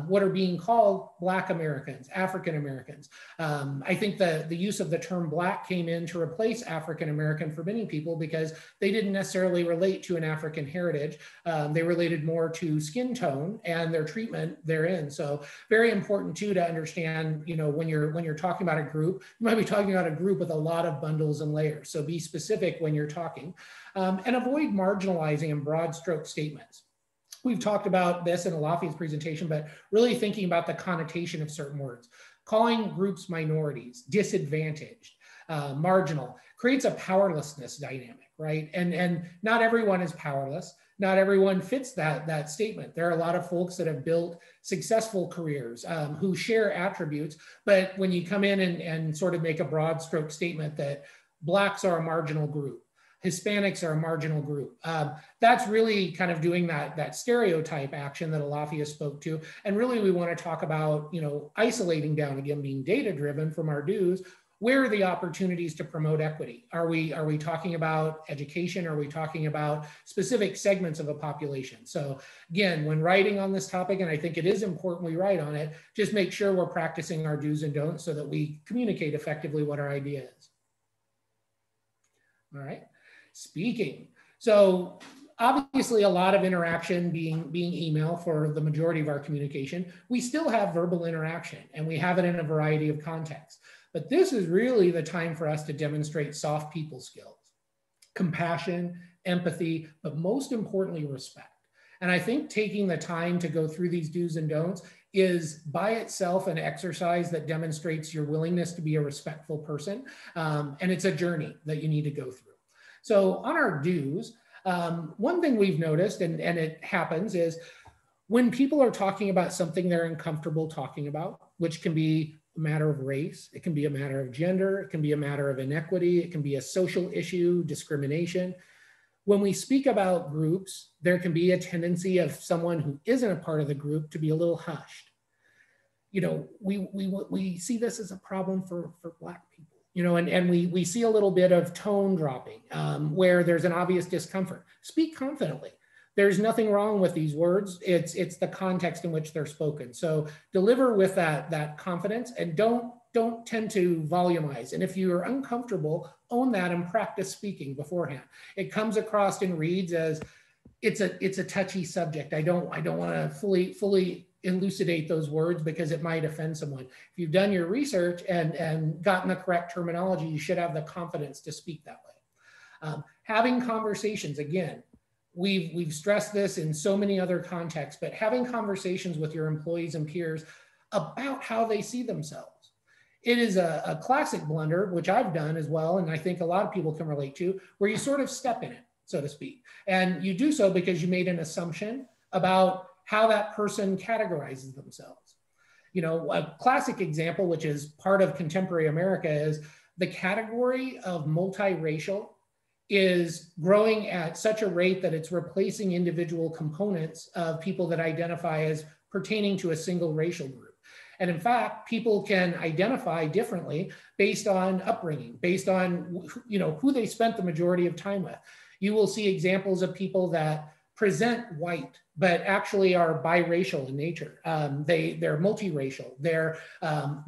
what are being called Black Americans, African Americans. I think the use of the term Black came in to replace African American for many people because they didn't necessarily relate to an African heritage. They related more to skin tone and their treatment therein. So very important too to understand, you know, when you're talking about a group, you might be talking about a group with a lot of bundles and layers. So be specific when you're talking and avoid marginalizing and broad stroke statements. We've talked about this in Alafi's presentation, but really thinking about the connotation of certain words. Calling groups minorities, disadvantaged, marginal, creates a powerlessness dynamic, right? And not everyone is powerless. Not everyone fits that statement. There are a lot of folks that have built successful careers who share attributes, but when you come in and sort of make a broad stroke statement that Blacks are a marginal group, Hispanics are a marginal group. That's really kind of doing that stereotype action that Alafia spoke to. And really we want to talk about, you know, isolating down, again, being data driven from our dues. Where are the opportunities to promote equity? Are we talking about education? Are we talking about specific segments of a population? So again, when writing on this topic, and I think it is important we write on it, just make sure we're practicing our do's and don'ts so that we communicate effectively what our idea is. All right. Speaking. So obviously a lot of interaction being email for the majority of our communication. We still have verbal interaction and we have it in a variety of contexts. But this is really the time for us to demonstrate soft people skills, compassion, empathy, but most importantly, respect. And I think taking the time to go through these do's and don'ts is by itself an exercise that demonstrates your willingness to be a respectful person. And it's a journey that you need to go through. So on our do's, one thing we've noticed, and it happens, is when people are talking about something they're uncomfortable talking about, which can be a matter of race, it can be a matter of gender, it can be a matter of inequity, it can be a social issue, discrimination. When we speak about groups, there can be a tendency of someone who isn't a part of the group to be a little hushed. You know, we see this as a problem for Black people. You know, and we see a little bit of tone dropping where there's an obvious discomfort. Speak confidently. There's nothing wrong with these words. It's the context in which they're spoken. So deliver with that confidence and don't tend to volumize. And if you're uncomfortable, own that and practice speaking beforehand. It comes across in reads as it's a touchy subject. I don't want to fully elucidate those words because it might offend someone. If you've done your research and gotten the correct terminology, you should have the confidence to speak that way. Having conversations, again, we've stressed this in so many other contexts, but having conversations with your employees and peers about how they see themselves. It is a classic blunder, which I've done as well, and I think a lot of people can relate to, where you sort of step in it, so to speak. And you do so because you made an assumption about how that person categorizes themselves. You know, a classic example, which is part of contemporary America, is the category of multiracial is growing at such a rate that it's replacing individual components of people that identify as pertaining to a single racial group. And in fact, people can identify differently based on upbringing, based on, you know, who they spent the majority of time with. You will see examples of people that present white, but actually are biracial in nature. They're multiracial. They're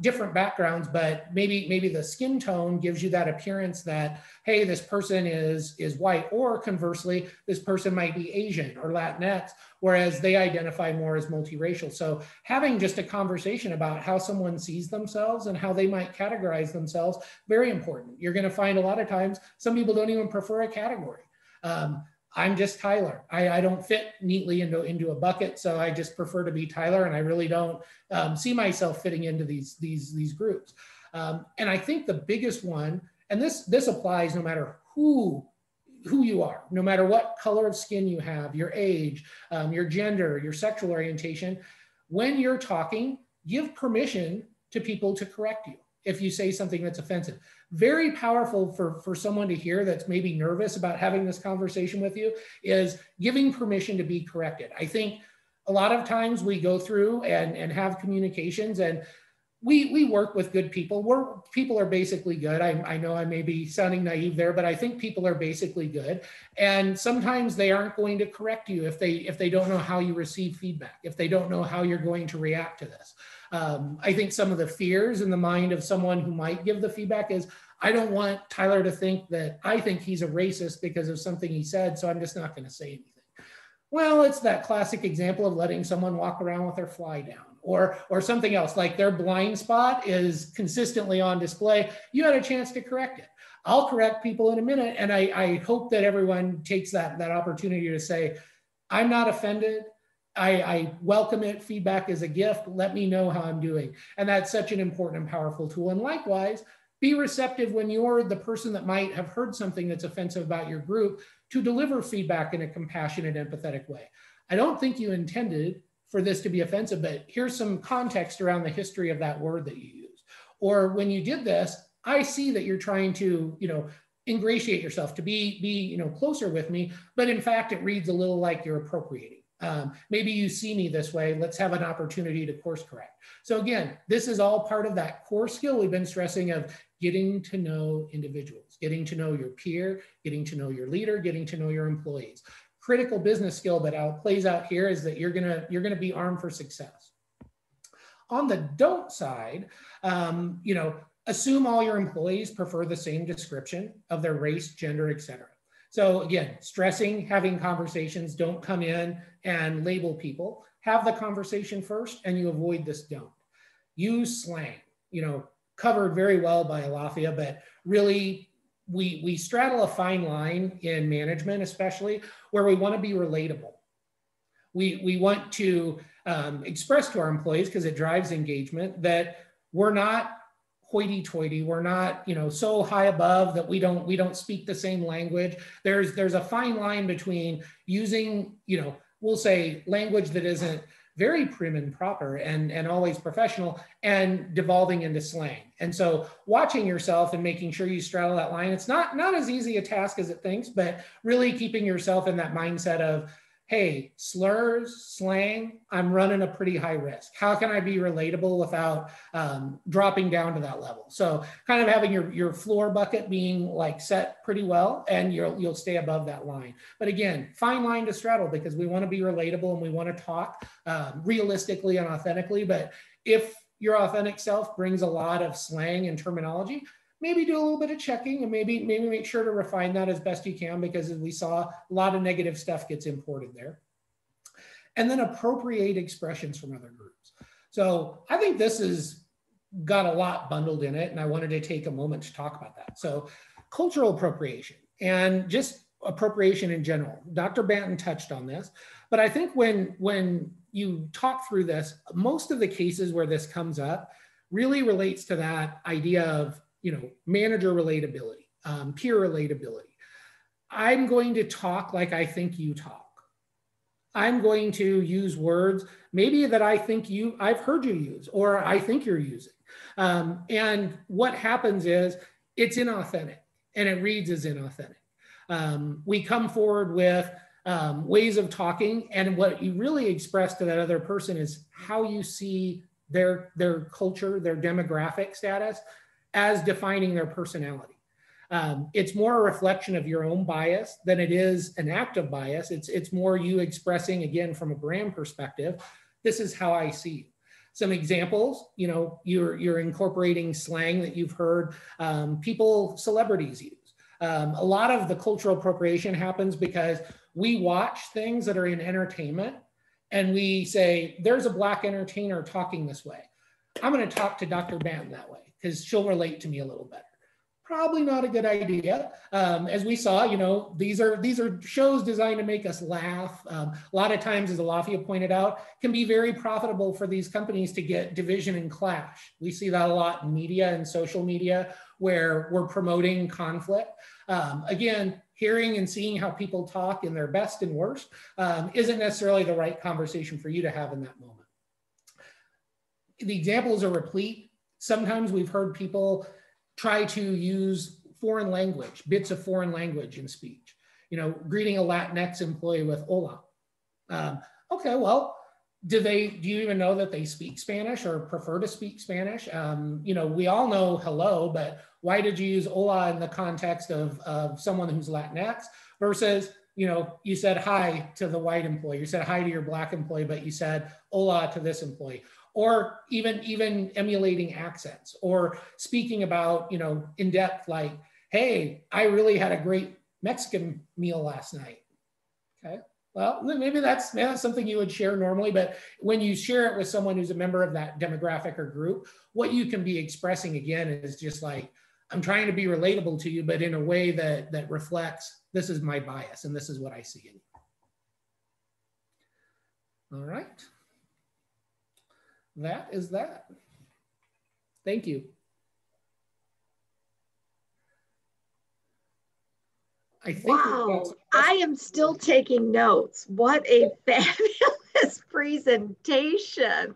different backgrounds, but maybe the skin tone gives you that appearance that, hey, this person is white, or conversely, this person might be Asian or Latinx, whereas they identify more as multiracial. So having just a conversation about how someone sees themselves and how they might categorize themselves, very important. You're gonna find a lot of times, some people don't even prefer a category. I'm just Tyler. I don't fit neatly into a bucket, so I just prefer to be Tyler, and I really don't see myself fitting into these groups. And I think the biggest one, and this applies no matter who you are, no matter what color of skin you have, your age, your gender, your sexual orientation, when you're talking, give permission to people to correct you. if you say something that's offensive. Very powerful for someone to hear that's maybe nervous about having this conversation with you is giving permission to be corrected. I think a lot of times we go through and have communications, and we work with good people. People are basically good. I know I may be sounding naive there, but I think people are basically good. And sometimes they aren't going to correct you if they don't know how you receive feedback, if they don't know how you're going to react to this. I think some of the fears in the mind of someone who might give the feedback is, I don't want Tyler to think that I think he's a racist because of something he said, so I'm just not going to say anything. Well, it's that classic example of letting someone walk around with their fly down, or something else, like their blind spot is consistently on display. You had a chance to correct it. I'll correct people in a minute, and I hope that everyone takes that opportunity to say, I'm not offended. I welcome it. Feedback is a gift. Let me know how I'm doing. And that's such an important and powerful tool. And likewise, be receptive when you're the person that might have heard something that's offensive about your group to deliver feedback in a compassionate, empathetic way. I don't think you intended for this to be offensive, but here's some context around the history of that word that you used. Or when you did this, I see that you're trying to, ingratiate yourself, to be closer with me, but in fact, it reads a little like you're appropriating. Maybe you see me this way. Let's have an opportunity to course correct. So again, this is all part of that core skill we've been stressing of getting to know individuals, getting to know your peer, getting to know your leader, getting to know your employees. Critical business skill that plays out here is that you're gonna be armed for success. On the don't side, assume all your employees prefer the same description of their race, gender, etc. So again, stressing, having conversations, don't come in and label people. Have the conversation first, and you avoid this don't. Use slang, covered very well by Alafia, but really we straddle a fine line in management, especially where we want to be relatable. We want to express to our employees, because it drives engagement, that we're not hoity-toity. We're not, so high above that we don't speak the same language. There's a fine line between using, we'll say language that isn't very prim and proper and always professional, and devolving into slang. And so watching yourself and making sure you straddle that line, it's not as easy a task as it thinks, but really keeping yourself in that mindset of, hey, slurs, slang, I'm running a pretty high risk. How can I be relatable without dropping down to that level? So kind of having your floor bucket being like set pretty well, and you'll stay above that line. But again, fine line to straddle, because we want to be relatable and we want to talk realistically and authentically. But if your authentic self brings a lot of slang and terminology, maybe do a little bit of checking, and maybe make sure to refine that as best you can, because as we saw, a lot of negative stuff gets imported there. And then appropriate expressions from other groups. So I think this has got a lot bundled in it, and I wanted to take a moment to talk about that. So cultural appropriation and just appropriation in general. Dr. Manton touched on this, but I think when you talk through this, most of the cases where this comes up really relates to that idea of manager relatability, peer relatability. I'm going to talk like I think you talk. I'm going to use words maybe that I've heard you use, or I think you're using. And what happens is it's inauthentic, and it reads as inauthentic. We come forward with ways of talking, and what you really express to that other person is how you see their culture, their demographic status, as defining their personality. It's more a reflection of your own bias than it is an act of bias. It's more you expressing, again, from a brand perspective, this is how I see you. Some examples, you're incorporating slang that you've heard celebrities use. A lot of the cultural appropriation happens because we watch things that are in entertainment, and we say, there's a Black entertainer talking this way. I'm going to talk to Dr. Manton that way, because she'll relate to me a little better. Probably not a good idea. As we saw, these are shows designed to make us laugh. A lot of times, as Alafia pointed out, can be very profitable for these companies to get division and clash. We see that a lot in media and social media, where we're promoting conflict. Again, hearing and seeing how people talk in their best and worst isn't necessarily the right conversation for you to have in that moment. The examples are replete. Sometimes we've heard people try to use foreign language, bits of foreign language in speech. You know, greeting a Latinx employee with hola. Okay, well, do you even know that they speak Spanish or prefer to speak Spanish? You know, we all know hello, but why did you use hola in the context of someone who's Latinx versus, you know, you said hi to the white employee, you said hi to your Black employee, but you said hola to this employee. Or even emulating accents or speaking about, you know, in depth, like, hey, I really had a great Mexican meal last night. Okay, well, maybe that's something you would share normally, but when you share it with someone who's a member of that demographic or group, what you can be expressing again is just like, I'm trying to be relatable to you, but in a way that reflects, this is my bias and this is what I see in you. All right. That is that. Thank you. Wow, I am still taking notes. What a fabulous presentation.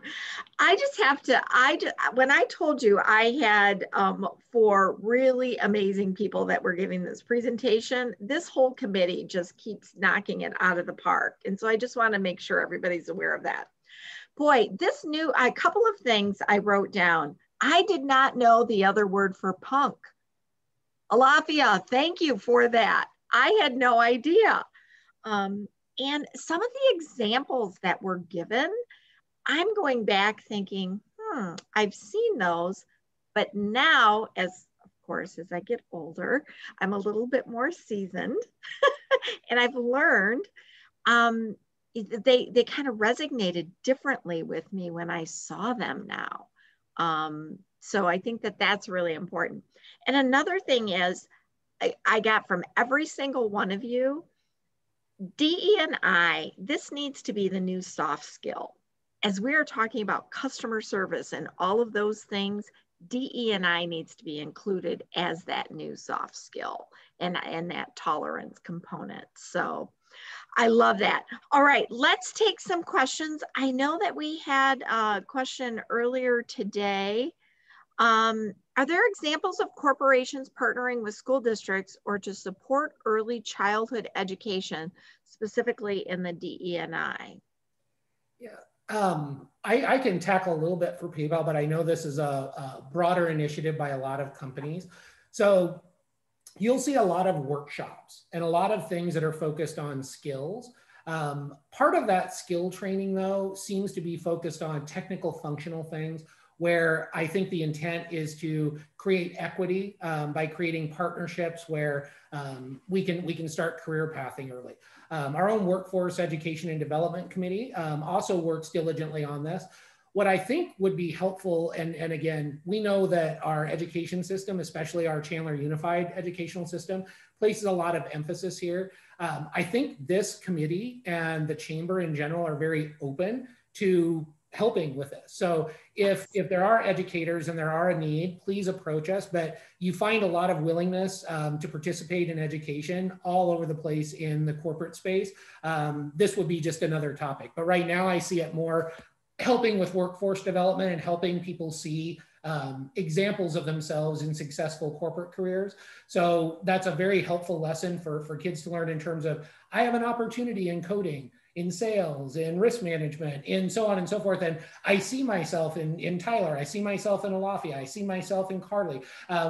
I just have to, when I told you I had 4 really amazing people that were giving this presentation, this whole committee just keeps knocking it out of the park. And so I just want to make sure everybody's aware of that. Boy, a couple of things I wrote down. I did not know the other word for punk. Alafia, thank you for that. I had no idea. And some of the examples that were given, I'm going back thinking, I've seen those, but now, of course, as I get older, I'm a little bit more seasoned and I've learned they kind of resonated differently with me when I saw them now. So I think that that's really important. And another thing is, I got from every single one of you, DE&I, this needs to be the new soft skill. As we are talking about customer service and all of those things, DE&I needs to be included as that new soft skill and that tolerance component. So I love that. All right, let's take some questions. I know that we had a question earlier today. Are there examples of corporations partnering with school districts or to support early childhood education, specifically in the DE&I? Yeah, I can tackle a little bit for PayPal, but I know this is a broader initiative by a lot of companies. So you'll see a lot of workshops and a lot of things that are focused on skills. Part of that skill training, though, seems to be focused on technical functional things, where I think the intent is to create equity by creating partnerships where we can start career pathing early. Our own Workforce Education and Development Committee also works diligently on this. What I think would be helpful, and again, we know that our education system, especially our Chandler Unified Educational System, places a lot of emphasis here. I think this committee and the chamber in general are very open to helping with this. So if there are educators and there are a need, please approach us. But you find a lot of willingness to participate in education all over the place in the corporate space. This would be just another topic. But right now I see it more helping with workforce development and helping people see examples of themselves in successful corporate careers. So that's a very helpful lesson for kids to learn in terms of, I have an opportunity in coding, in sales, in risk management, in so on and so forth. And I see myself in Tyler, I see myself in Alafia, I see myself in Carly.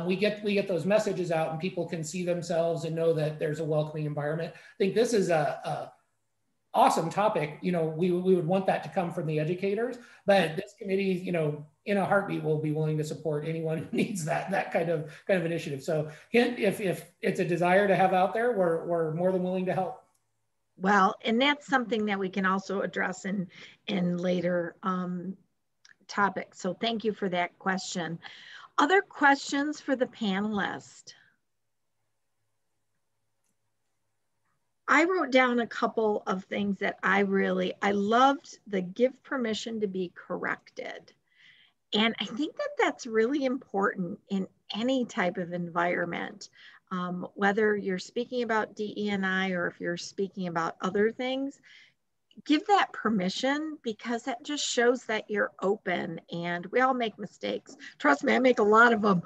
We get those messages out and people can see themselves and know that there's a welcoming environment. I think this is a awesome topic. You know, we would want that to come from the educators, but this committee, you know, in a heartbeat will be willing to support anyone who needs that kind of initiative. So if it's a desire to have out there, we're more than willing to help. Well, and that's something that we can also address in later topics. So thank you for that question. Other questions for the panelists? I wrote down a couple of things that I loved the give permission to be corrected. And I think that that's really important in any type of environment. Whether you're speaking about DE&I or if you're speaking about other things, give that permission, because that just shows that you're open, and we all make mistakes. Trust me, I make a lot of them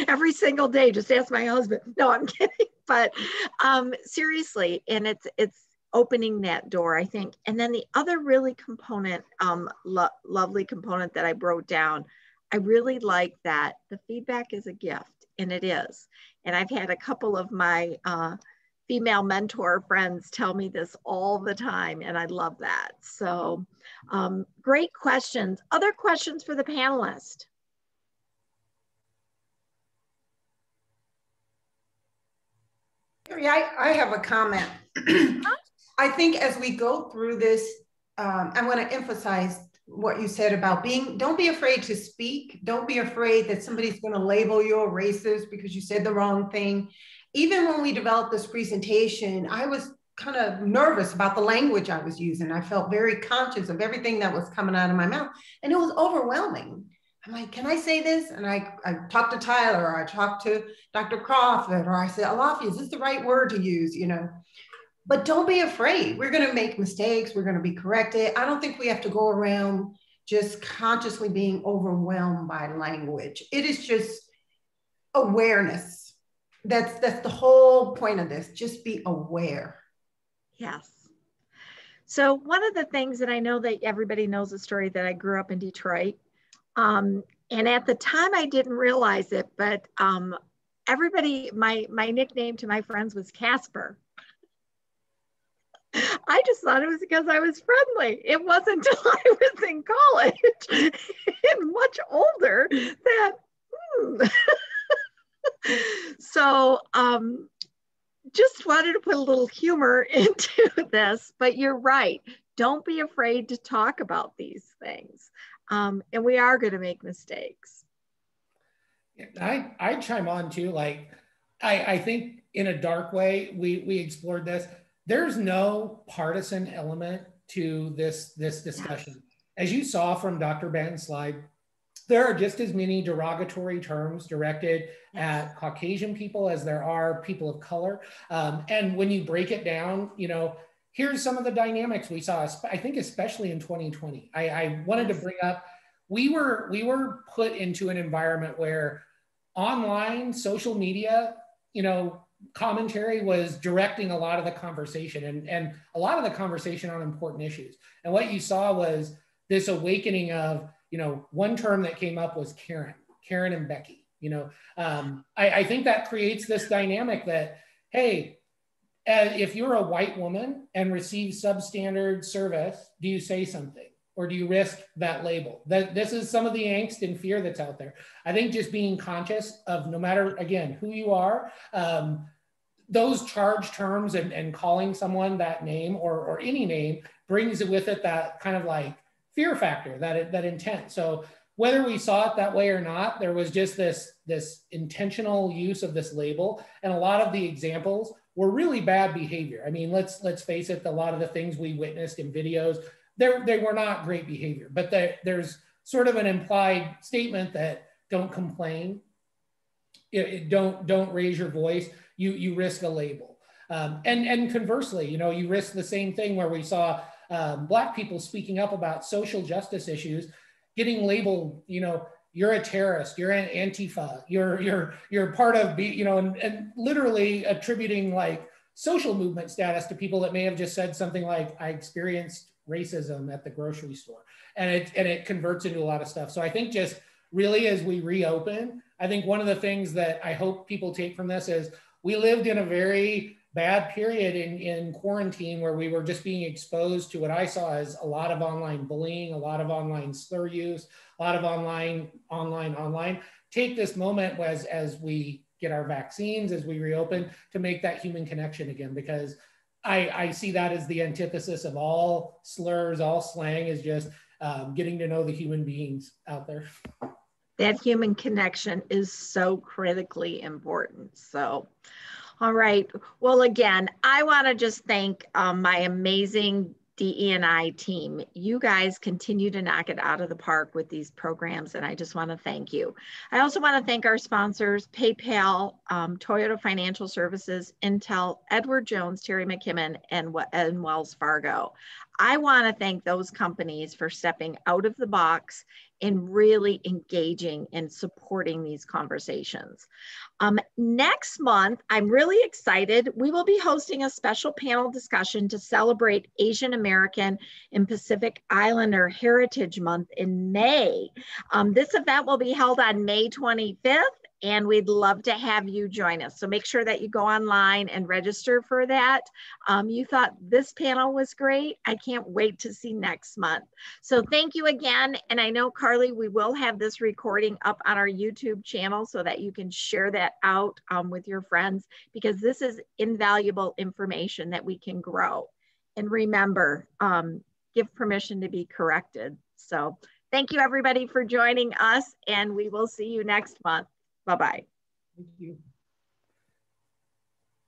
every single day. Just ask my husband. No, I'm kidding. But seriously, and it's opening that door, I think. And then the other really component, lovely component that I wrote down, I really like that the feedback is a gift, and it is. And I've had a couple of my female mentor friends tell me this all the time, and I love that. So great questions. Other questions for the panelists? I have a comment. I think as we go through this, I want to emphasize what you said about don't be afraid to speak. Don't be afraid that somebody's going to label you a racist because you said the wrong thing. Even when we developed this presentation, I was kind of nervous about the language I was using. I felt very conscious of everything that was coming out of my mouth, and it was overwhelming. I'm like, can I say this? And I talked to Tyler, or I talked to Dr. Crawford, or I said, Alafi, is this the right word to use? You know, but don't be afraid. We're going to make mistakes. We're going to be corrected. I don't think we have to go around just consciously being overwhelmed by language. It is just awareness. That's the whole point of this. Just be aware. Yes. So one of the things that I know that everybody knows the story that I grew up in Detroit. And at the time I didn't realize it, but everybody, my nickname to my friends was Casper. I just thought it was because I was friendly. It wasn't until I was in college and much older that, So just wanted to put a little humor into this, but you're right. Don't be afraid to talk about these things. And we are going to make mistakes. I chime on too. Like, I think in a dark way, we explored this. There's no partisan element to this discussion. As you saw from Dr. Benton's slide, there are just as many derogatory terms directed at Caucasian people as there are people of color. And when you break it down, you know, here's some of the dynamics we saw, I think, especially in 2020. I wanted to bring up, we were put into an environment where online social media, you know, commentary was directing a lot of the conversation and a lot of the conversation on important issues. And what you saw was this awakening of, you know, one term that came up was Karen and Becky. You know, I think that creates this dynamic that, hey, if you're a white woman and receive substandard service, do you say something? Or do you risk that label? This is some of the angst and fear that's out there. I think just being conscious of, no matter, again, who you are, those charged terms and calling someone that name or any name brings with it that kind of like fear factor, that intent. So whether we saw it that way or not, there was just this intentional use of this label. And a lot of the examples were really bad behavior. I mean, let's face it, a lot of the things we witnessed in videos, they were not great behavior, but there's sort of an implied statement that don't complain, don't raise your voice, you risk a label. And conversely, you know, you risk the same thing where we saw Black people speaking up about social justice issues, getting labeled, you know, you're a terrorist, you're an Antifa, you're part of, you know, and literally attributing like social movement status to people that may have just said something like, I experienced racism at the grocery store, and it converts into a lot of stuff. So I think just really as we reopen, I think one of the things that I hope people take from this is we lived in a very bad period in quarantine where we were just being exposed to what I saw as a lot of online bullying, a lot of online slur use, a lot of online. Take this moment as we get our vaccines, as we reopen, to make that human connection again, because I see that as the antithesis of all slurs, all slang, is just getting to know the human beings out there. That human connection is so critically important. So, all right. Well, again, I want to just thank my amazing DE&I team. You guys continue to knock it out of the park with these programs, and I just want to thank you. I also want to thank our sponsors, PayPal, Toyota Financial Services, Intel, Edward Jones, Terri McKibbin, and Wells Fargo. I want to thank those companies for stepping out of the box and really engaging and supporting these conversations. Next month, I'm really excited. We will be hosting a special panel discussion to celebrate Asian American and Pacific Islander Heritage Month in May. This event will be held on May 25th, and we'd love to have you join us. So make sure that you go online and register for that. You thought this panel was great. I can't wait to see next month. So thank you again. And I know, Carly, we will have this recording up on our YouTube channel so that you can share that out with your friends, because this is invaluable information that we can grow. And remember, give permission to be corrected. So thank you, everybody, for joining us, and we will see you next month. Bye-bye. Thank you.